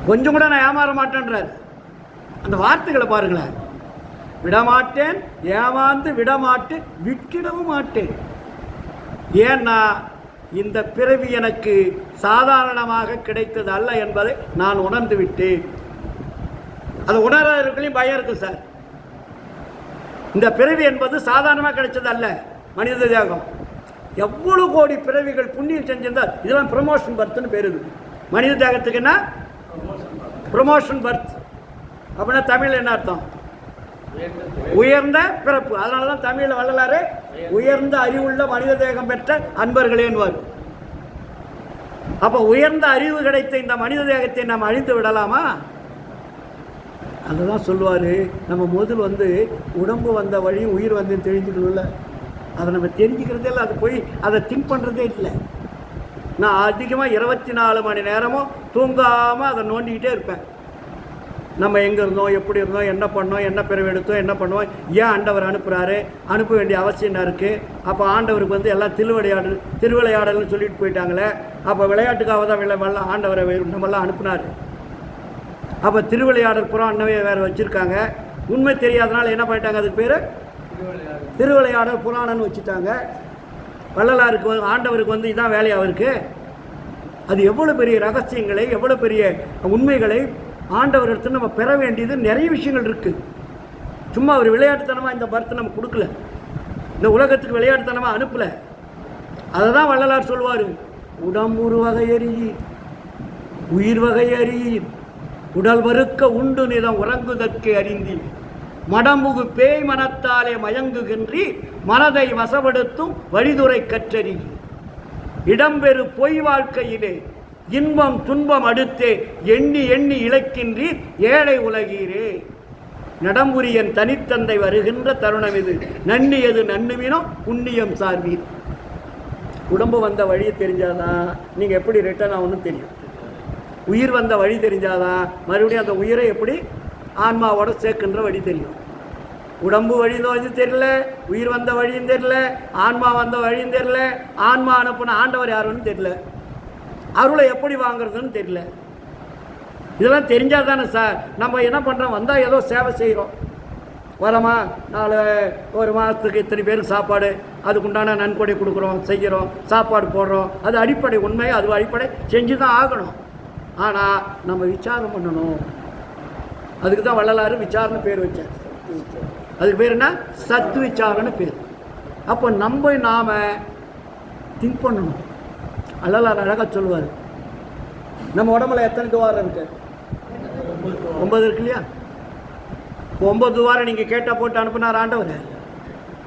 கொஞ்சம் கூட நான் ஏமாற மாட்டேன்றார். அந்த வார்த்தைகளை பாருங்களேன். விடமாட்டேன், ஏமாந்து விடமாட்டேன், விட்டிடவும் மாட்டேன். ஏன்னா இந்த பிறவி எனக்கு சாதாரணமாக கிடைத்தது அல்ல என்பதை நான் உணர்ந்து விட்டேன். அது உணர்றவர்களையும் பயம் இருக்கு சார். இந்த பிறவி என்பது சாதாரணமாக கிடைச்சது அல்ல. மனித தேகம் எவ்வளவு கோடி பிறவிகள் புண்ணியம் செஞ்சிருந்தால் இதெல்லாம் ப்ரமோஷன் பர்த்னு பேர். இது மனித தேகத்துக்கு என்ன ப்ரமோஷன் பர்த் அப்படின்னா தமிழ் என்ன அர்த்தம்? உயர்ந்த பிறப்பு. அதனால தான் தமிழில் வள்ளலாறு உயர்ந்த அறிவுள்ள மனித தேகம் பெற்ற அன்பர்களேன்வார். அப்போ உயர்ந்த அறிவு கிடைத்த இந்த மனித தேகத்தை நாம் அழித்து விடலாமா? அதுதான் சொல்லுவார். நம்ம முதல் உடம்பு வந்த வழியும் உயிர் வந்து தெரிஞ்சுக்கணும்ல. அதை நம்ம தெரிஞ்சுக்கிறதே இல்லை. அது போய் அதை திங்க் பண்ணுறதே இல்லை. நான் அதிகமாக 24 மணி நேரமும் தூங்காமல் அதை நோண்டிக்கிட்டே இருப்பேன். நம்ம எங்கே இருந்தோம், எப்படி இருந்தோம், என்ன பண்ணோம், என்ன பிறவி எடுத்தோம், என்ன பண்ணுவோம், ஏன் ஆண்டவர் அனுப்புகிறாரு, அனுப்ப வேண்டிய அவசியம் என்ன இருக்குது. அப்போ ஆண்டவருக்கு எல்லாம் திருவிளையாடல்னு சொல்லிட்டு போயிட்டாங்களே. அப்போ விளையாட்டுக்காக தான் ஆண்டவரை நம்மெல்லாம் அனுப்புனார். அப்போ திருவிளையாடல் புறம் அண்ணவே வேறு வச்சுருக்காங்க. உண்மை தெரியாதனால என்ன பண்ணிட்டாங்க, அதுக்கு பேர் திருவிளையாடல் புராணம்னு வச்சுட்டாங்க. வள்ளலாருக்கு ஆண்டவருக்கு இதான் வேலை அவருக்கு. அது எவ்வளோ பெரிய ரகசியங்களை, எவ்வளோ பெரிய உண்மைகளை ஆண்டவரிடத்தில் நம்ம பெற வேண்டியது நிறைய விஷயங்கள் இருக்குது. சும்மா ஒரு விளையாட்டுத்தனமாக இந்த பர்த்தை நம்ம கொடுக்கல, இந்த உலகத்துக்கு விளையாட்டுத்தனமாக அனுப்பலை. அதை தான் வள்ளலார் சொல்வார். உடம்புறு வகை அறியீர், உயிர் வகை அறியீர், உடல் வறுக்க உண்டு நிலம் உறங்குதற்கு அறிந்தி மடமுகு பேய் மனத்தாலே மயங்குகின்றி மனதை வசப்படுத்தும் வழிதுறை கற்றறி இடம்பெறு பொய் வாழ்க்கையிலே இன்பம் துன்பம் அடுத்தே எண்ணி எண்ணி இழைக்கின்றீர் ஏழை உலகீரே. நடம்புரியன் தனித்தந்தை வருகின்ற தருணம் இது. நன்னியது நன்னுவினோ புண்ணியம் சார்வீர். உடம்பு வந்த வழியை தெரிஞ்சாதான் நீங்கள் எப்படி ரிட்டர்ன் ஆகணும்னு தெரியும். உயிர் வந்த வழி தெரிஞ்சாதான் மறுபடியும் அந்த உயிரை எப்படி ஆன்மாவோட சேர்க்கின்ற வழி தெரியும். உடம்பு வழி தெரியல, உயிர் வந்த வழியும் தெரியல, ஆன்மா வந்த வழியும் தெரியல, ஆன்மா அனுப்பின ஆண்டவர் யாருன்னு தெரியல, அருளை எப்படி வாங்குறதுன்னு தெரியல. இதெல்லாம் தெரிஞ்சால் தானே சார் நம்ம என்ன பண்ணுறோம், வந்தால் ஏதோ சேவை செய்கிறோம். வரமா 1 மாதத்துக்கு இத்தனை பேருக்கு சாப்பாடு, அதுக்குண்டான நன்கொடை கொடுக்குறோம், செய்கிறோம், சாப்பாடு போடுறோம். அது அடிப்படை உண்மை, அது அடிப்படை செஞ்சு தான் ஆகணும். ஆனால் நம்ம விசாரம் பண்ணணும். அதுக்கு தான் வள்ளலாறு விசாரன்னு பேர் வச்சார். அதுக்கு பேர் என்ன? சத் விசாரன்னு பேர். அப்போ நாம் திங்க் பண்ணணும். வள்ளலார் அழகாக சொல்லுவார், நம்ம உடம்புல எத்தனை துவாரம் இருக்கு? 9 இருக்கு இல்லையா? 9 துவாரம் நீங்கள் கேட்டால் போட்டு அனுப்புனார் ஆண்டவர்.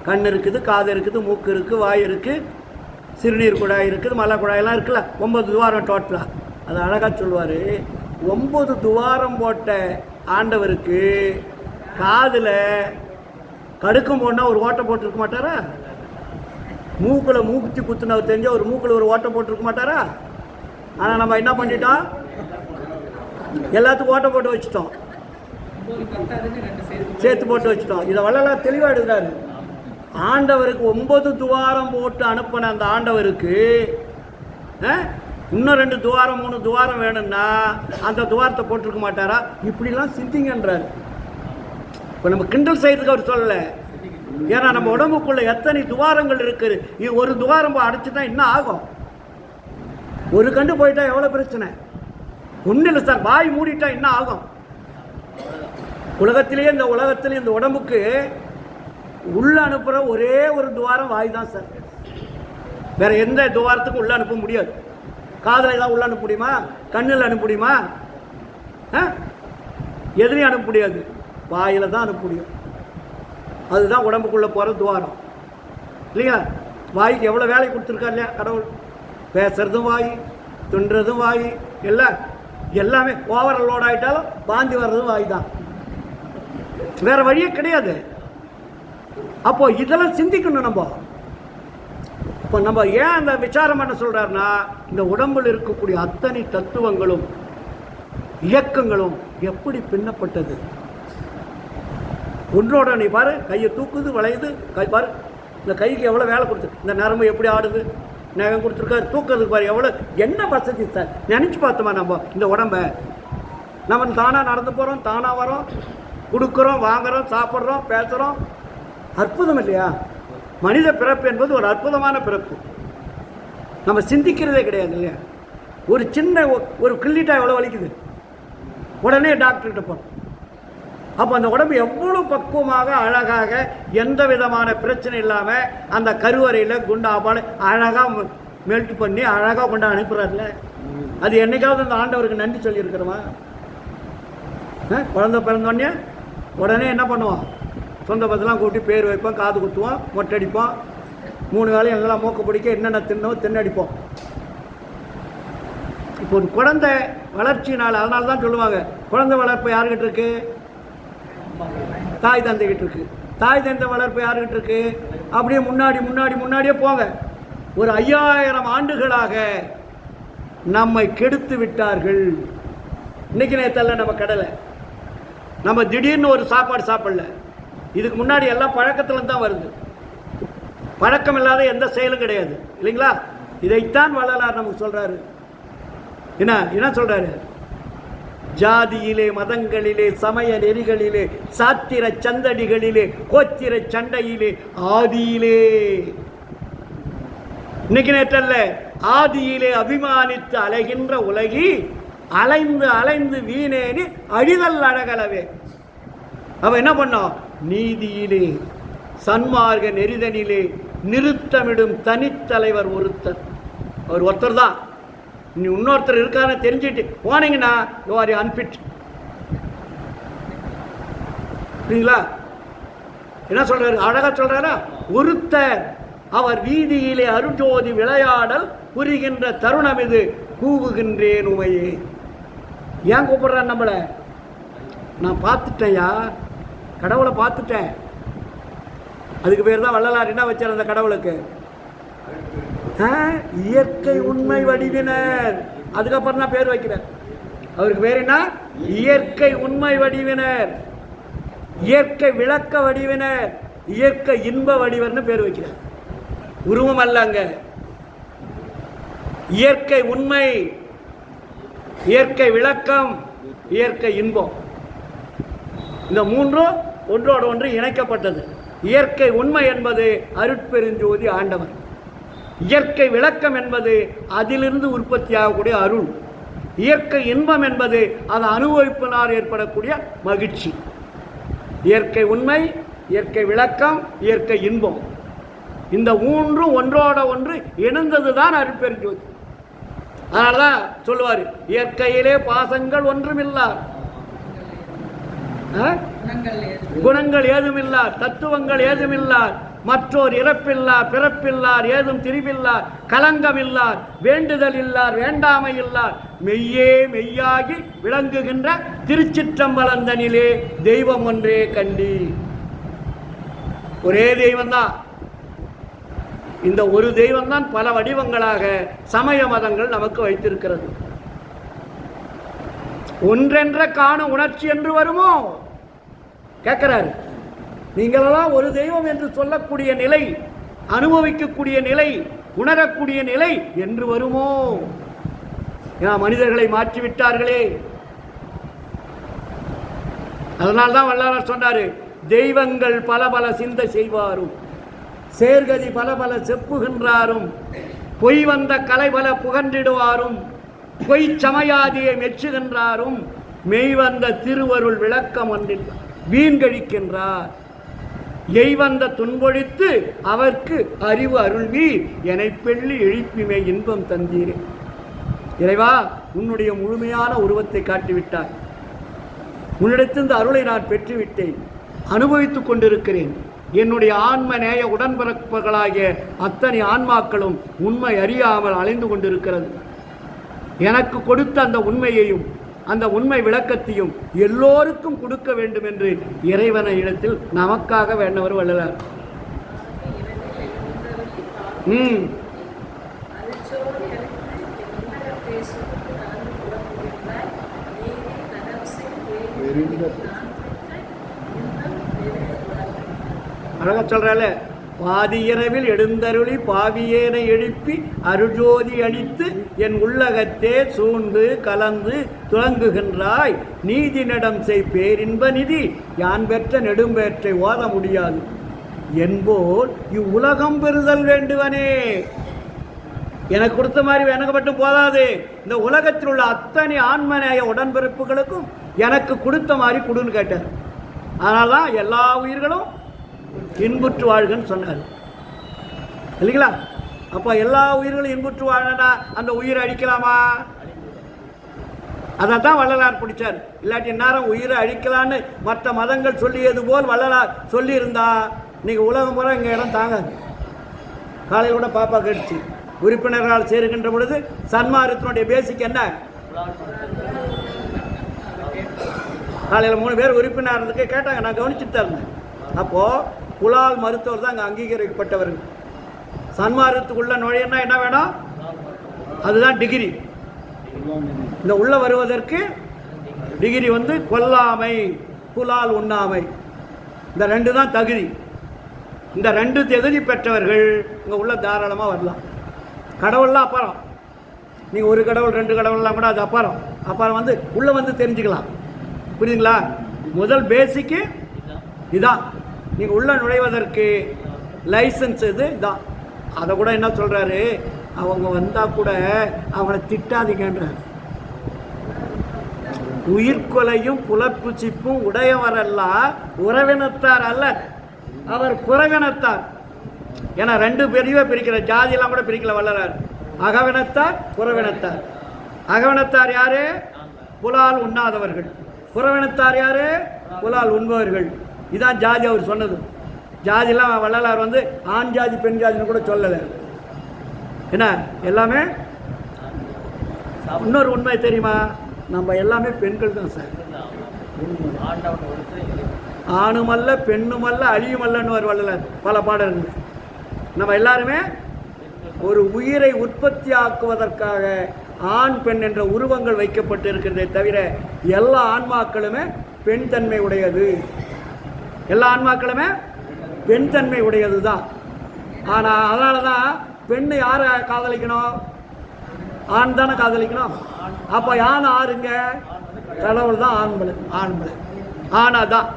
கண் இருக்குது, காது இருக்குது, மூக்கு இருக்குது, வாய் இருக்குது, சிறுநீர் குழாய் இருக்குது, மலை குழாயெல்லாம் இருக்குல்ல. 9 துவாரம் டோட்டலாக. அது அழகாக சொல்லுவார், 9 துவாரம் போட்ட ஆண்டவருக்கு காதில் கடுக்கும் போனால் ஒரு ஓட்டை போட்டிருக்க மாட்டாரா? மூக்கில் மூக்குத்தி குத்துனவர் தெரிஞ்ச ஒரு மூக்கில் ஒரு ஓட்டை போட்டிருக்க மாட்டாரா? ஆனால் நம்ம என்ன பண்ணிட்டோம், எல்லாத்துக்கும் ஓட்டை போட்டு வச்சுட்டோம், சேர்த்து போட்டு வச்சுட்டோம். இதை வள்ளலார் தெளிவாக எடுக்கிறாரு. ஆண்டவருக்கு 9 துவாரம் போட்டு அனுப்பின அந்த ஆண்டவருக்கு இன்னும் 2 துவாரம் 3 துவாரம் வேணும்னா அந்த துவாரத்தை போட்டிருக்க மாட்டாரா? இப்படிலாம் சிந்திங்கன்றார். இப்போ நம்ம கிண்டல் செய்யறதுக்கு அவர் சொல்லலை. ஏன்னா நம்ம உடம்புக்குள்ள எத்தனை துவாரங்கள் இருக்குது. இது ஒரு துவாரம் அடைச்சுட்டா என்ன ஆகும்? ஒரு கண்டு போயிட்டா எவ்வளோ பிரச்சனை? ஒன்றும் இல்லை சார், வாய் மூடிட்டா என்ன ஆகும்? உலகத்திலேயே இந்த உடம்புக்கு உள்ள அனுப்புகிற ஒரே ஒரு துவாரம் வாய் தான் சார். வேற எந்த துவாரத்துக்கும் உள்ள அனுப்ப முடியாது. காதில் ஏதாவது உள்ள அனுப்ப முடியுமா? கண்ணில் அனுப்ப முடியுமா? எதுலையும் அனுப்ப முடியாது. வாயில் தான் அனுப்ப முடியும். அதுதான் உடம்புக்குள்ளே போகிற துவாரம் இல்லையா? வாய்க்கு எவ்வளோ வேலை கொடுத்துருக்கா இல்லையா கடவுள்? பேசுறதும் வாய், துன்றதும் வாய், எல்லாமே ஓவர் லோட் ஆகிட்டாலும் பாந்தி வர்றதும் வாய் தான். வேற வழியே கிடையாது. அப்போ இதெல்லாம் சிந்திக்கணும். இப்போ நம்ம ஏன் அந்த விசாரம் பண்ண சொல்றாருன்னா, இந்த உடம்பில் இருக்கக்கூடிய அத்தனை தத்துவங்களும் இயக்கங்களும் எப்படி பின்னப்பட்டது. ஒன்றோட நீ பாரு, கையை தூக்குது, வளையுது, பாரு இந்த கைக்கு எவ்வளோ வேலை கொடுத்து, இந்த நரம்பு எப்படி ஆடுது, நகம் கொடுத்துருக்காரு, தூக்கிறதுக்கு பாரு எவ்வளோ என்ன வசதி சார். நினச்சி பார்த்தோமா நம்ம இந்த உடம்ப? நம்ம தானாக நடந்து போகிறோம், தானாக வரோம், கொடுக்குறோம், வாங்குகிறோம், சாப்பிட்றோம், பேசுகிறோம். அற்புதம் இல்லையா? மனித பிறப்பு என்பது ஒரு அற்புதமான பிறப்பு. நம்ம சிந்திக்கிறதே கிடையாது இல்லையா? ஒரு சின்ன ஒரு கிள்ளிட்டா எவ்வளோ வலிக்குது, உடனே டாக்டர்கிட்ட போகிறோம். அப்போ அந்த உடம்பு எவ்வளோ பக்குவமாக அழகாக எந்த விதமான பிரச்சனை இல்லாமல் அந்த கருவறையில் குண்டாபால் அழகாக மெல்ட் பண்ணி அழகாக கொண்டு அனுப்புகிறாருல. அது என்னைக்காவது அந்த ஆண்டவருக்கு நன்றி சொல்லியிருக்கிறோமா? குழந்தை பிறந்தோடனே உடனே என்ன பண்ணுவோம், சொந்த பத்தெல்லாம் கூட்டி பேர் வைப்போம், காது குத்துவோம், மொட்டடிப்போம், 3 வேளையும் எல்லாம் மூக்க பிடிக்க என்னென்ன தின்னடிப்போம். இப்போ ஒரு குழந்தை வளர்ச்சினால், அதனால தான் சொல்லுவாங்க குழந்தை வளர்ப்பு யாருக்கிட்ட இருக்கு? தாய் தந்தைகிட்ட இருக்கு. தாய் தந்தை வளர்ப்பு யாருக்கிட்ட இருக்கு? அப்படியே முன்னாடியே போங்க. ஒரு 5000 ஆண்டுகளாக நம்மை கெடுத்து விட்டார்கள். இன்னைக்கு நேத்தல்ல நம்ம கடலை, நம்ம திடீர்னு ஒரு சாப்பாடு சாப்பிடல. இதுக்கு முன்னாடி எல்லாம் பழக்கத்துல தான் வருது. பழக்கம் இல்லாத எந்த செயலும் கிடையாது இல்லைங்களா? இதைத்தான் வள்ளலார் நமக்கு சொல்றாரு. என்ன சொல்றாரு? ஜாதியிலே, மதங்களிலே, சமய நெறிகளிலே, சாத்திர சந்தடிகளிலே, கோத்திர சண்டையிலே, ஆதியிலே, இன்னைக்கு நேற்றல்ல, ஆதியிலே அபிமானித்து அலைகின்ற உலகி அலைந்து அலைந்து வீணேனி அழிதல் அழகலவே. அவ என்ன பண்ணோம்? நீதியிலே சன்மார்க்க நெறிதனிலே நிறுத்தமிடும் தனித்தலைவர் ஒருத்தர். அவர் ஒருத்தர் தான். இன்னொருத்தர் இருக்காருன்னு தெரிஞ்சுட்டு போனீங்கன்னா யூ ஆர் அன்ஃபிட். புரியுங்களா? என்ன சொல்றாரு? அழகா சொல்றாரா? ஒருத்தர் அவர் வீதியிலே அருஜோதி விளையாடல் புரிகின்ற தருணம் இது, கூவுகின்றேன் உமையே. ஏன் கூப்பிடுறான் நம்மளை? நான் பார்த்துட்டேன்யா, கடவுளை பார்த்துட்டேன். அதுக்கு பேர் தான் வள்ளலார் என்ன வச்சார் அந்த கடவுளுக்கு? இயற்கை உண்மை வடிவினர். அதுக்கப்புறம் தான் பேர் வைக்கிறேன். அவருக்கு பேர் என்ன? இயற்கை உண்மை வடிவினர், இயற்கை விளக்க வடிவினர், இயற்கை இன்ப வடிவர்னு பேர் வைக்கிறார். உருவம் அல்லங்க, இயற்கை உண்மை, இயற்கை விளக்கம், இயற்கை இன்பம். இந்த மூன்றும் ஒன்றோடு ஒன்று இணைக்கப்பட்டது. இயற்கை உண்மை என்பது அருட்பெருஞ்சோதி ஆண்டவர், இயற்கை விளக்கம் என்பது அதிலிருந்து உற்பத்தி ஆகக்கூடிய அருள், இயற்கை இன்பம் என்பது அது அனுபவிப்பினால் ஏற்படக்கூடிய மகிழ்ச்சி. இயற்கை உண்மை, இயற்கை விளக்கம், இயற்கை இன்பம், இந்த மூன்றும் ஒன்றோட ஒன்று இணைந்தது தான் அருட்பெருஞ்சோதி. அதனால தான் சொல்லுவார், இயற்கையிலே பாசங்கள் ஒன்றுமில்லார், குணங்கள் ஏதுமில்லார், தத்துவங்கள் ஏதுமில்லார், மற்றோர் இறப்பில்லார், பிறப்பில்லார், ஏதும் திரிவில்லார், கலங்கமில்லார், வேண்டுதல் இல்லார், வேண்டாமை இல்லார், மெய்யே மெய்யாகி விளங்குகின்ற திருச்சிற்றம்பலந்தனிலே தெய்வம் ஒன்றே கண்டி. ஒரே தெய்வம்தான். இந்த ஒரு தெய்வம்தான் பல வடிவங்களாக சமய மதங்கள் நமக்கு வைத்திருக்கிறது. ஒன்றென்ற காணும் உணர்ச்சி என்று வருமோ கேட்கிறாரு. நீங்களெல்லாம் ஒரு தெய்வம் என்று சொல்லக்கூடிய நிலை, அனுபவிக்கக்கூடிய நிலை, உணரக்கூடிய நிலை என்று வருமோ? மனிதர்களை மாற்றிவிட்டார்களே. அதனால்தான் வல்லாளர் சொன்னாரு, தெய்வங்கள் பல பல சிந்தை செய்வாரும், சேர்கதி பல பல செப்புகின்றாரும், பொய் வந்த கலை பல புகன்றிடுவாரும், பொய் சமயாதியை மெச்சுகின்றாரும், மெய் வந்த திருவருள் விளக்கம் ஒன்றில் வீண்கழிக்கின்றார், எய்வந்த துன்பொழித்து அவர்க்கு அறிவு அருள்வீர் என பெள்ளி எழுப்பிமை இன்பம் தந்தீரே. இறைவா, உன்னுடைய முழுமையான உருவத்தை காட்டிவிட்டார். உன்னிடத்திலிருந்து அருளை நான் பெற்றுவிட்டேன், அனுபவித்துக் கொண்டிருக்கிறேன். என்னுடைய ஆன்ம நேய உடன்பிறப்புகளாகிய அத்தனை ஆன்மாக்களும் உண்மை அறியாமல் அலைந்து கொண்டிருக்கிறது. எனக்கு கொடுத்த அந்த உண்மையையும் அந்த உண்மை விளக்கத்தையும் எல்லோருக்கும் கொடுக்க வேண்டும் என்று இறைவனை இடத்தில் நமக்காக வேண்டவர் வள்ளலார். அழகா சொல்றால, பாதி இரவில் எழுந்தருளி பாவியேனை எழுப்பி அருஜோதி அளித்து என் உள்ளகத்தே சூழ்ந்து கலந்து துலங்குகின்றாய், நீதி நடம் செய் பேரின்ப நிதி யான் பெற்ற நெடும்பேற்றை ஓத முடியாது என்போல் இவ்வுலகம் பெறுதல் வேண்டுவனே. எனக்கு கொடுத்த மாதிரி எனக்கு மட்டும் போதாது, இந்த உலகத்தில் உள்ள அத்தனை ஆன்மநேய உடன்பிறப்புகளுக்கும் எனக்கு கொடுத்த மாதிரி கொடுன்னு கேட்டார். அதனால்தான் எல்லா உயிர்களும் இன்புற்று வாழ்கன்னு சொன்னார் இல்லைங்களா? அப்போ எல்லா உயிர்களும் இன்புற்று வாழனா அந்த உயிரை அழிக்கலாமா? அதை தான் வள்ளலார் பிடிச்சார். இல்லாட்டி நேரம் உயிரை அழிக்கலான்னு மற்ற மதங்கள் சொல்லியது போல் வள்ளலார் சொல்லியிருந்தா இன்னைக்கு உலகம் பூரா இங்கே இடம் தாங்காது. காலையில் கூட பாப்பா கேட்டுச்சு, உறுப்பினர்கள் சேருகின்ற பொழுது சன்மார்க்கத்தினுடைய பேசிக் என்ன? காலையில் 3 பேர் உறுப்பினருக்கு கேட்டாங்க, நான் கவனிச்சுட்டு தான் இருந்தேன். அப்போது புலால் மருத்துவர் தான் அங்கே அங்கீகரிக்கப்பட்டவர்கள். சன்மார்க்கத்துக்குள்ள நுழையன்னா என்ன வேணும்? அதுதான் டிகிரி. இந்த உள்ள வருவதற்கு டிகிரி கொல்லாமை, புலால் உண்ணாமை, இந்த 2 தான் தகுதி. இந்த 2 தகுதி பெற்றவர்கள் இங்கே உள்ள தாராளமாக வரலாம். கடவுள்லாம் அப்புறம், நீங்கள் ஒரு கடவுள் 2 கடவுள்லாம் கூட அது அப்புறம் உள்ளே தெரிஞ்சுக்கலாம். புரியுதுங்களா? முதல் பேசிக்கு இதான். நீங்கள் உள்ளே நுழைவதற்கு லைசன்ஸ் இது இதான். அதை கூட என்ன சொல்கிறாரு, அவங்க வந்தால் கூட அவங்கள திட்டாதீங்கன்றார். உயிர்கொலையும் புலப்புச்சிப்பும் உடையவரெல்லாம் உறவினத்தார் அல்ல, அவர் புறவினத்தார். ஏன்னா 2 பிரிவை பிரிக்கிற, ஜாதியெல்லாம் கூட பிரிக்கல வள்ளலார். அகவினத்தார், புறவினத்தார். அகவினத்தார் யாரு? புலால் உண்ணாதவர்கள். புறவினத்தார் யாரு? புலால் உண்பவர்கள். இதான் ஜாதி அவர் சொன்னது. ஜாதிலாம் வள்ளலார் வந்து ஆண் ஜாதி பெண் ஜாதின்னு கூட சொல்லலை. என்ன எல்லாமே இன்னொரு உண்மை தெரியுமா, நம்ம எல்லாமே பெண்கள் தான் சார். ஆணுமல்ல பெண்ணுமல்ல அழியுமல்லன்னு ஒரு வள்ளலார் பல பாடல்கள். நம்ம எல்லாருமே ஒரு உயிரை உற்பத்தி ஆக்குவதற்காக ஆண் பெண் என்ற உருவங்கள் வைக்கப்பட்டு இருக்கிறதே தவிர எல்லா ஆன்மாக்களுமே பெண் தன்மை உடையது. எல்லா ஆன்மாக்களுமே பெண் தன்மை உடையது தான். ஆனால் அதனால தான் பெண்ணை யாரை காதலிக்கணும்? ஆண் தானே காதலிக்கணும். அப்போ யான் ஆறுங்க? கடவுள் தான் ஆண்மலை. ஆனாதான்.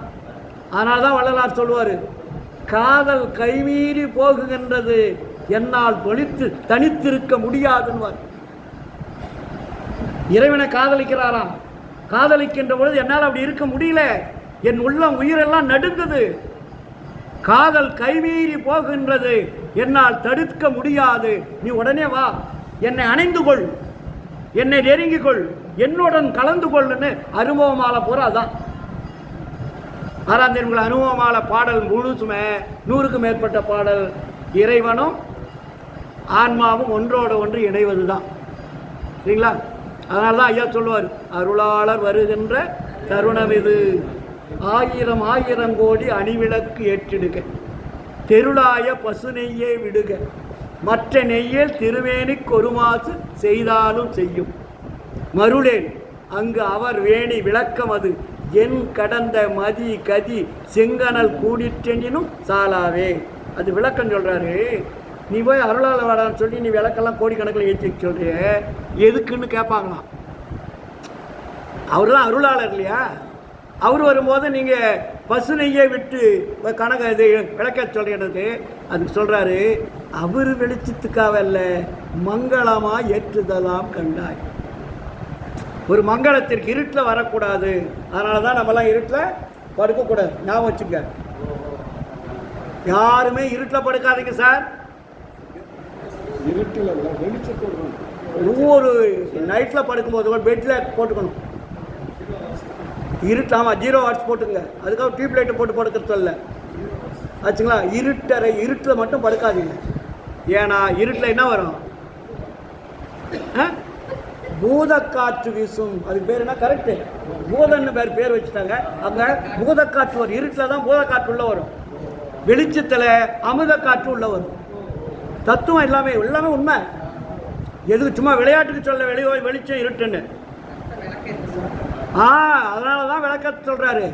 அதனால தான் வள்ளலார் சொல்லுவார், காதல் கைமீறி போகுகின்றது, என்னால் தனித்திருக்க முடியாதுன்னு. இறைவனை காதலிக்கிறாராம். காதலிக்கின்ற பொழுது என்னால் அப்படி இருக்க முடியல, என் உள்ளம் உயிரெல்லாம் நடுங்குது. காதல் கைமீறி போகின்றது, என்னால் தடுக்க முடியாது. நீ உடனே வா, என்னை அணைந்து கொள், என்னை நெருங்கிக் கொள், என்னுடன் கலந்து கொள்ளுன்னு அனுபவமால பூரா அதான். ஆறாம் தேதி அனுபவமால பாடல் முழுசுமே 100க்கும் மேற்பட்ட பாடல் இறைவனும் ஆன்மாவும் ஒன்றோடு ஒன்று இணைவது தான். சரிங்களா? அதனால தான் ஐயா சொல்லுவார், அருளாளர் வருகின்ற தருணம் இது, 1000 கோடி அணிவிளக்கு ஏற்றிடுக, தெருளாய பசு நெய்யை விடுக, மற்ற நெய்யில் திருவேணி கொருமாசு செய்தாலும் செய்யும் மருளேன் அங்கு அவர் வேணி விளக்கம் அது, என் கடந்த மதி கதி செங்கனல் கூடிற்றெனினும் சாலாவே. அது விளக்கம் சொல்கிறாரு. நீ போய் அருளாளர் வாடான்னு சொல்லி நீ விளக்கெல்லாம் கோடிக்கணக்கில் ஏற்றி சொல்கிற, எதுக்குன்னு கேட்பாங்களாம். அவர் தான் அருளாளர் இல்லையா? அவர் வரும்போது நீங்கள் பசு நெய்யை விட்டு கணக்கு இது விளக்க சொல்கிறது. அதுக்கு சொல்கிறாரு, அவர் வெளிச்சத்துக்காகல்ல, மங்களமாக ஏற்றுதலாம் கண்டாய். ஒரு மங்களத்திற்கு இருட்டில் வரக்கூடாது. அதனால தான் நம்மலாம் இருட்டில் படுக்கக்கூடாது. ஞாபகம் வச்சுக்க, யாருமே இருட்டில் படுக்காதீங்க சார். இருட்டில் வெளிச்சத்தோடு ஒவ்வொரு நைட்டில் படுக்கும்போது கூட பெட்டில் போட்டுக்கணும். இருட்டு, ஆமாம் 0 வாட்ஸ் போட்டுங்க. அதுக்காக டியூப் லைட்டை போட்டு படுக்கிறது இல்லை ஆச்சுங்களா. இருட்டில் மட்டும் படுக்காதீங்க. ஏன்னா இருட்டில் என்ன வரும்? பூதக்காற்று வீசும். அதுக்கு பேர் என்ன? கரெக்டு, பூதன்னு பேர் வச்சுட்டாங்க. அங்கே பூதக்காற்று வரும். இருட்டில் தான் பூதக்காற்று உள்ள வரும், வெளிச்சத்தில் அமுத காற்று உள்ள வரும். தத்துவம் எல்லாமே உண்மை. எதுக்கு சும்மா விளையாட்டுக்கு சொல்ல வெளிச்சம் இருட்டுன்னு. அதனால தான் விளக்கத்தை சொல்கிறாரு.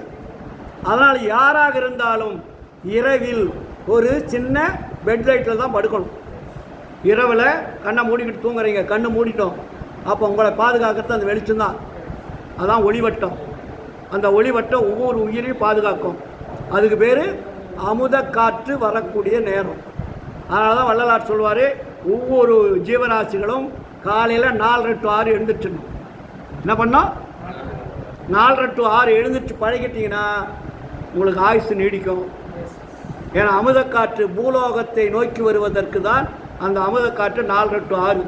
அதனால் யாராக இருந்தாலும் இரவில் ஒரு சின்ன பெட் லைட்டில் தான் படுக்கணும். இரவில் கண்ணை மூடிக்கிட்டு தூங்குறீங்க, கண்ணு மூடிட்டோம், அப்போ உங்களை பாதுகாக்கிறது அந்த வெளிச்சம் தான். அதான் ஒளிவட்டம். அந்த ஒளிவட்டம் ஒவ்வொரு உயிரையும் பாதுகாக்கும். அதுக்கு பேர் அமுத காற்று வரக்கூடிய நேரம். அதனால தான் வள்ளலார் சொல்வார், ஒவ்வொரு ஜீவராசிகளும் காலையில் 4 to 6 எழுந்திரிச்சிடணும். என்ன பண்ணோம்? 4 to 6 எழுந்திரிச்சு பழகிட்டிங்கன்னா உங்களுக்கு ஆயுசு நீடிக்கும். ஏன்னா அமுதக்காற்று பூலோகத்தை நோக்கி வருவதற்கு தான் அந்த அமுதக்காற்று 4 to 6.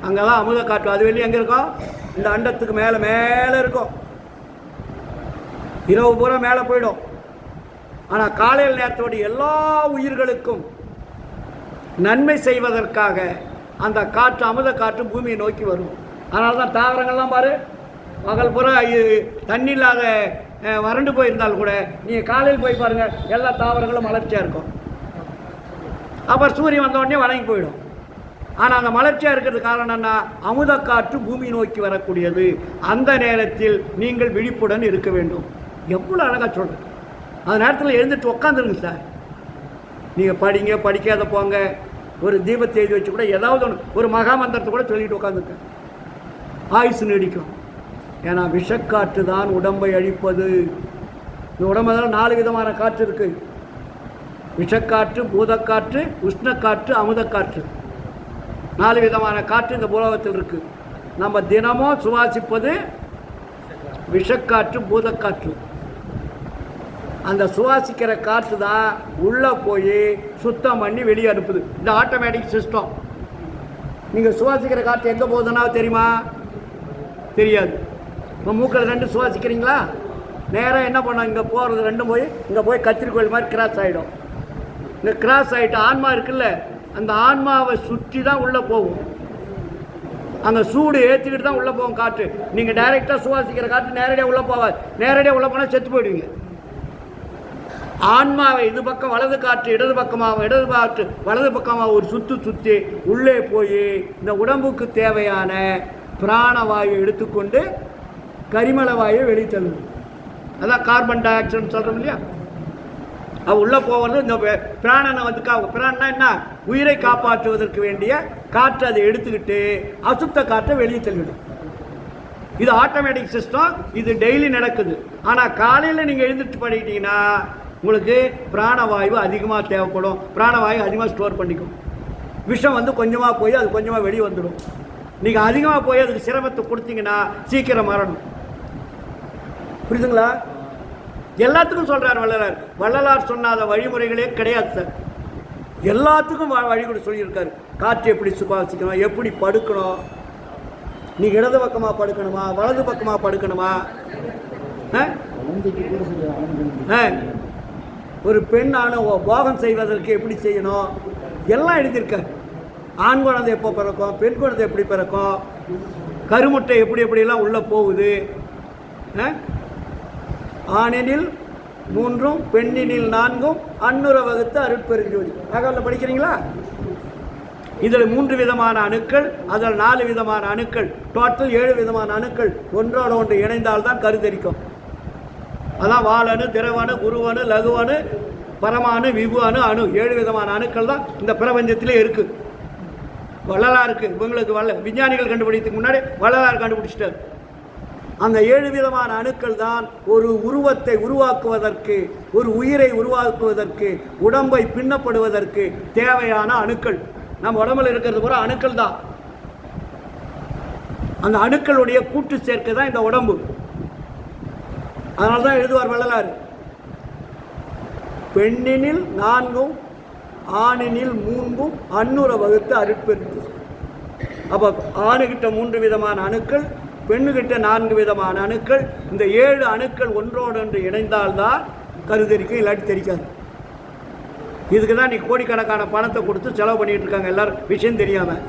அங்கே தான் அமுதக்காற்று. அது வெளியே எங்கே இருக்கும்? இந்த அண்டத்துக்கு மேலே இருக்கும். இரவு பூரா மேலே போயிடும். ஆனால் காலையில் நேரத்தோடு எல்லா உயிர்களுக்கும் நன்மை செய்வதற்காக அந்த காற்று அமுத காற்று பூமியை நோக்கி வரும். அதனால தான் தாவரங்கள்லாம் பாரு, பகல் பூரா தண்ணி இல்லாத வறண்டு போயிருந்தால் கூட நீங்கள் காலையில் போய் பாருங்கள், எல்லா தாவரங்களும் மலர்ச்சியாக இருக்கும். அப்புறம் சூரியன் வந்த உடனே வணங்கி போயிடும். ஆனால் அந்த மலர்ச்சியாக இருக்கிறது காரணம் என்ன? அமுத காற்று பூமி நோக்கி வரக்கூடியது. அந்த நேரத்தில் நீங்கள் விழிப்புடன் இருக்க வேண்டும். எவ்வளோ அழகாக சொல்கிறது. அந்த நேரத்தில் எழுந்துட்டு உட்காந்துருங்க சார். நீங்கள் படிங்க, படிக்காத போங்க, ஒரு தீபத்தை எழுதி வச்சு கூட ஏதாவது ஒரு மகாமந்திரத்தை கூட சொல்லிட்டு உட்காந்துருக்க, ஆயுசு நீடிக்கும். ஏன்னா விஷக்காற்று தான் உடம்பை அழிப்பது. இந்த உடம்புல 4 விதமான காற்று இருக்குது. விஷக்காற்று, பூதக்காற்று, உஷ்ணக்காற்று, அமுதக்காற்று. 4 விதமான காற்று இந்த பூலோகத்தில் இருக்குது. நம்ம தினமும் சுவாசிப்பது விஷக்காற்று, பூதக்காற்று. அந்த சுவாசிக்கிற காற்று தான் உள்ளே போய் சுத்தம் பண்ணி வெளியே அனுப்புது. இந்த ஆட்டோமேட்டிக் சிஸ்டம். நீங்கள் சுவாசிக்கிற காற்று எங்கே போகுதுன்னா தெரியுமா? தெரியாது. இப்போ மூக்கில் 2 சுவாசிக்கிறீங்களா? நேராக என்ன பண்ணோம், இங்கே போகிறது ரெண்டும் போய் இங்கே போய் கத்திரிக்கோள் மாதிரி கிராஸ் ஆகிடும். இந்த கிராஸ் ஆகிட்டு ஆன்மா இருக்குல்ல, அந்த ஆன்மாவை சுற்றி தான் உள்ளே போகும். அங்கே சூடு ஏற்றிக்கிட்டு தான் உள்ளே போகும் காற்று. நீங்கள் டைரெக்டாக சுவாசிக்கிற காற்று நேரடியாக உள்ளே போகாது. நேரடியாக உள்ளே போனால் செத்து போயிடுவீங்க. ஆன்மாவை இது பக்கம் வலது காற்று, இடது பக்கமாக இடது காற்று வலது பக்கமாக ஒரு சுற்றி உள்ளே போய் இந்த உடம்புக்கு தேவையான பிராணவாயு எடுத்துக்கொண்டு கரிமல வாயு வெளியே தள்ளுது. அதான் கார்பன் டை ஆக்சைடுன்னு சொல்கிறோம் இல்லையா. அது உள்ளே போகிறது இந்த பிராணனை வந்து பிராணனா என்ன, உயிரை காப்பாற்றுவதற்கு வேண்டிய காற்றை அதை எடுத்துக்கிட்டு அசுத்த காற்றை வெளியே தள்ளிவிடும். இது ஆட்டோமேட்டிக் சிஸ்டம். இது டெய்லி நடக்குது. ஆனால் காலையில் நீங்கள் எழுந்திரிச்சு பண்ணிக்கிட்டீங்கன்னா உங்களுக்கு பிராணவாயு அதிகமாக தேவைப்படும். பிராணவாயு அதிகமாக ஸ்டோர் பண்ணிக்கும். விஷம் வந்து கொஞ்சமாக போய் அது கொஞ்சமாக வெளியே வந்துடும். நீங்கள் அதிகமாக போய் அதுக்கு சிரமத்தை கொடுத்தீங்கன்னா சீக்கிரம் மரணம். புரியுதுங்களா? எல்லாத்துக்கும் சொல்கிறார் வள்ளலார். வள்ளலார் சொன்னாத வழிமுறைகளே கிடையாது சார். எல்லாத்துக்கும் வழிமுறை சொல்லியிருக்காரு. காற்று எப்படி சுவாசிக்கணும், எப்படி படுக்கணும், நீங்கள் இடது பக்கமாக படுக்கணுமா வலது பக்கமாக படுக்கணுமா, ஒரு பெண் போகம் செய்வதற்கு எப்படி செய்யணும் எல்லாம் எழுதியிருக்காரு. ஆண் குழந்தை எப்போ பிறக்கும், பெண் குழந்தை எப்படி பிறக்கும், கருமுட்டை எப்படி எப்படிலாம் உள்ளே போகுது, ஆணினில் 3 பெண்ணினில் 4 அன்னுர வகுத்து அருட்பெருஞ்சோதி. தகவலில் படிக்கிறீங்களா? இதில் 3 விதமான அணுக்கள், அதில் 4 விதமான அணுக்கள், டோட்டல் 7 விதமான அணுக்கள் ஒன்றோடு ஒன்று இணைந்தால்தான் கருத்தரிக்கும். அதான் வாழணு, திரவணு, குருவணு, லகுவணு, பரமாணு, விபு அணு, அணு 7 விதமான அணுக்கள் தான் இந்த பிரபஞ்சத்திலே இருக்குது. வள்ளலாருக்கு இவங்களுக்கு விஞ்ஞானிகள் கண்டுபிடிக்கிறதுக்கு முன்னாடி வள்ளலார் கண்டுபிடிச்சிட்டார். அந்த 7 விதமான அணுக்கள் தான் ஒரு உருவத்தை உருவாக்குவதற்கு, ஒரு உயிரை உருவாக்குவதற்கு, உடம்பை பின்னப்படுவதற்கு தேவையான அணுக்கள். நம்ம உடம்புல இருக்கிறது பூரா அணுக்கள் தான். அந்த அணுக்களுடைய கூட்டு சேர்க்கை தான் இந்த உடம்பு. அதனால தான் எழுதுவார் வள்ளலார், பெண்ணினில் 4 ஆணினில் 3 அன்னுர வகுத்து அருட்பெருஞ்சோதி. அப்போ ஆணுகிட்ட 3 விதமான அணுக்கள், பெண்ணுகிட்ட 4 விதமான அணுக்கள். இந்த 7 அணுக்கள் ஒன்றோடு ஒன்று இணைந்தால்தான் கருத்தரிக்கும், இல்லாட்டி தெரிக்காது. இதுக்கு தான் நீ கோடிக்கணக்கான பணத்தை கொடுத்து செலவு பண்ணிகிட்டு இருக்காங்க எல்லாரும், விஷயம் தெரியாமல்.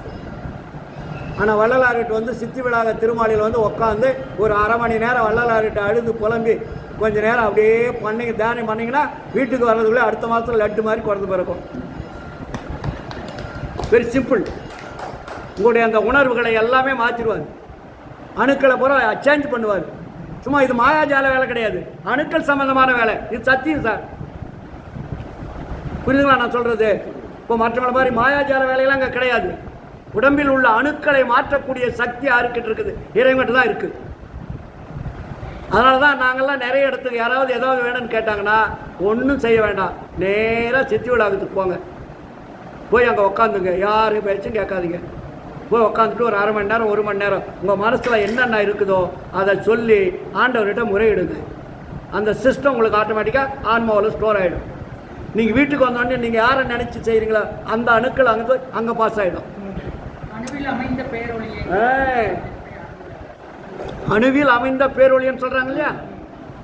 ஆனால் வள்ளலார்கிட்ட வந்து சித்தி விழாக திருமாலியில் வந்து உட்காந்து ஒரு அரை மணி நேரம் வள்ளலார்கிட்ட அழுது புலம்பி கொஞ்சம் நேரம் அப்படியே பண்ணிங்க தியானம் பண்ணிங்கன்னா வீட்டுக்கு வர்றதுக்குள்ளே அடுத்த மாதத்தில் லட்டு மாதிரி குறைந்து பிறக்கும். Very simple. உங்களுடைய அந்த உணர்வுகளை எல்லாமே மாற்றிடுவார். அணுக்களை பூரா சேஞ்ச் பண்ணுவார். சும்மா இது மாயாஜால வேலை கிடையாது, அணுக்கள் சம்பந்தமான வேலை. இது சத்தியம் சார். புரியுதுங்களா நான் சொல்கிறது? இப்போ மற்றவங்கள மாதிரி மாயாஜால வேலையெல்லாம் அங்கே கிடையாது. உடம்பில் உள்ள அணுக்களை மாற்றக்கூடிய சக்தி யாருக்கிட்ட இருக்குது? இறைவன்கிட்ட தான் இருக்குது. அதனால தான் நாங்கள்லாம் நிறைய இடத்துக்கு யாராவது ஏதாவது வேணும்னு கேட்டாங்கன்னா ஒன்றும் செய்ய வேண்டாம், நேராக சித்தி விழாவுக்கு போங்க, போய் அங்கே உட்காந்துங்க, யார் பேச்சும் கேட்காதீங்க. போய் உட்காந்துட்டு ஒரு அரை மணி நேரம் 1 மணி நேரம் உங்கள் மனசில் என்னென்ன இருக்குதோ அதை சொல்லி ஆண்டவர்கிட்ட முறையிடுங்க. அந்த சிஸ்டம் உங்களுக்கு ஆட்டோமேட்டிக்காக ஆன்மாவில் ஸ்டோர் ஆகிடும். நீங்கள் வீட்டுக்கு வந்தோடனே நீங்கள் யாரை நினச்சி செய்கிறீங்களோ அந்த அணுக்கள் அங்கே பாஸ் ஆகிடும். அணுவில் அமைந்த பேரொழின்னு சொல்கிறாங்க இல்லையா,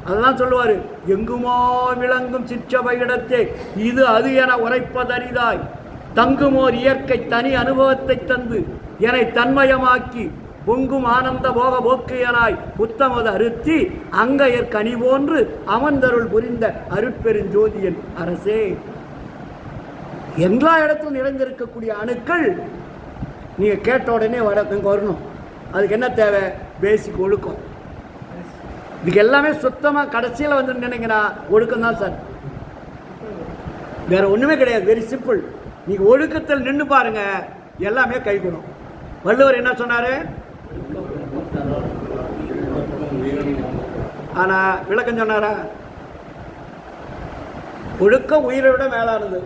அதெல்லாம் சொல்லுவார். எங்குமோ விளங்கும் சிற்றவை இடத்தே இது அது என உரைப்பதரிதாய் தங்குமோர் இயற்கை தனி அனுபவத்தை தந்து என்னை தன்மயமாக்கி பொங்கும் ஆனந்த போக போக்கியனாய் புத்தமது அறுத்தி அங்கையர் கனி போன்று அமர்ந்தருள் புரிந்த அருட்பெருஞ்சோதியன் அரசே. எல்லா இடத்திலும் நிறைந்திருக்கக்கூடிய அணுக்கள் நீங்கள் கேட்ட உடனே இங்கே வரணும். அதுக்கு என்ன தேவை? பேசிக் ஒழுக்கம். இதுக்கு எல்லாமே சுத்தமாக கடைசியில் வந்து நினைங்கன்னா ஒழுக்கம் தான் சார், வேறு ஒன்றுமே கிடையாது. Very simple. நீங்கள் ஒழுக்கத்தில் நின்று பாருங்கள், எல்லாமே கைகூடும். வள்ளுவர் என்ன சொன்னார்? ஆனால் விளக்கம் சொன்னாரா? ஒழுக்கம் உயிரை விட மேலானது.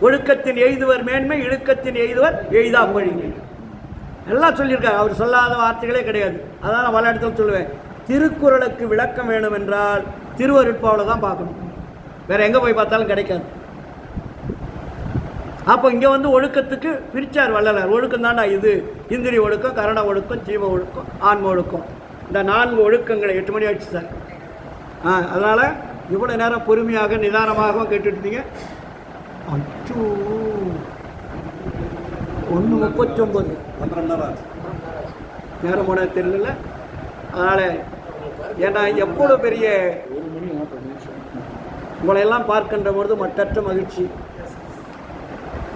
ஒழுக்கத்தின் எய்துவர் மேன்மை, இழுக்கத்தின் எய்துவர் எய்தா மொழி எல்லாம் சொல்லியிருக்காரு. அவர் சொல்லாத வார்த்தைகளே கிடையாது. அதான் நான் பல இடத்துல சொல்லுவேன். திருக்குறளுக்கு விளக்கம் வேணும் என்றால் திருவருட்பாவில் தான் பார்க்கணும், வேற எங்கே போய் பார்த்தாலும் கிடைக்காது. அப்போ இங்கே வந்து ஒழுக்கத்துக்கு பிரித்தார் வள்ளலார். ஒழுக்கம் தாண்டா இது, இந்திரிய ஒழுக்கம், கரண ஒழுக்கம், ஜீவ ஒழுக்கம், ஆன்ம ஒழுக்கம். இந்த 4 ஒழுக்கங்களை 8 மணி ஆச்சு சார். அதனால் இவ்வளோ நேரம் பொறுமையாக நிதானமாகவும் கேட்டுட்டீங்க. அச்சோ 1:39 நேரம் போன தெரியல. அதனால் ஏன்னா எவ்வளோ பெரிய உங்களையெல்லாம் பார்க்கின்ற பொழுது மட்டற்ற மகிழ்ச்சி.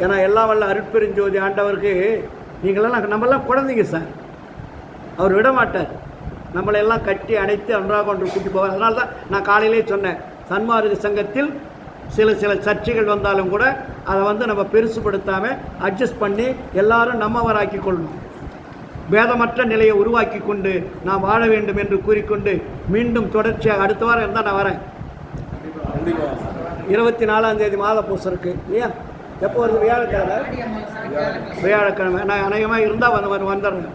ஏன்னா எல்லாம் வல்ல அருட்பெருஞ்சோதி ஆண்டவருக்கு நீங்களெல்லாம் நம்மளாம் குழந்தைங்க சார். அவர் விட மாட்டார். நம்மளையெல்லாம் கட்டி அணைத்து அன்றாக ஒன்று கூட்டி போவார். அதனால தான் நான் காலையிலே சொன்னேன், சன்மார்க்க சங்கத்தில் சில சர்ச்சைகள் வந்தாலும் கூட அதை நம்ம பெருசுப்படுத்தாமல் அட்ஜஸ்ட் பண்ணி எல்லாரும் நம்மவராக்கி கொள்ளணும். பேதமற்ற நிலையை உருவாக்கி கொண்டு நாம் வாழ வேண்டும் என்று கூறிக்கொண்டு மீண்டும் தொடர்ச்சியாக அடுத்த வாரம் இருந்தால் நான் வரேன். 24ஆம் தேதி மாத பூசருக்கு இல்லையா? எப்போ வருது? வியாழக்கிழமை. நான் அநேகமாக இருந்தால் வந்துடுறேன்.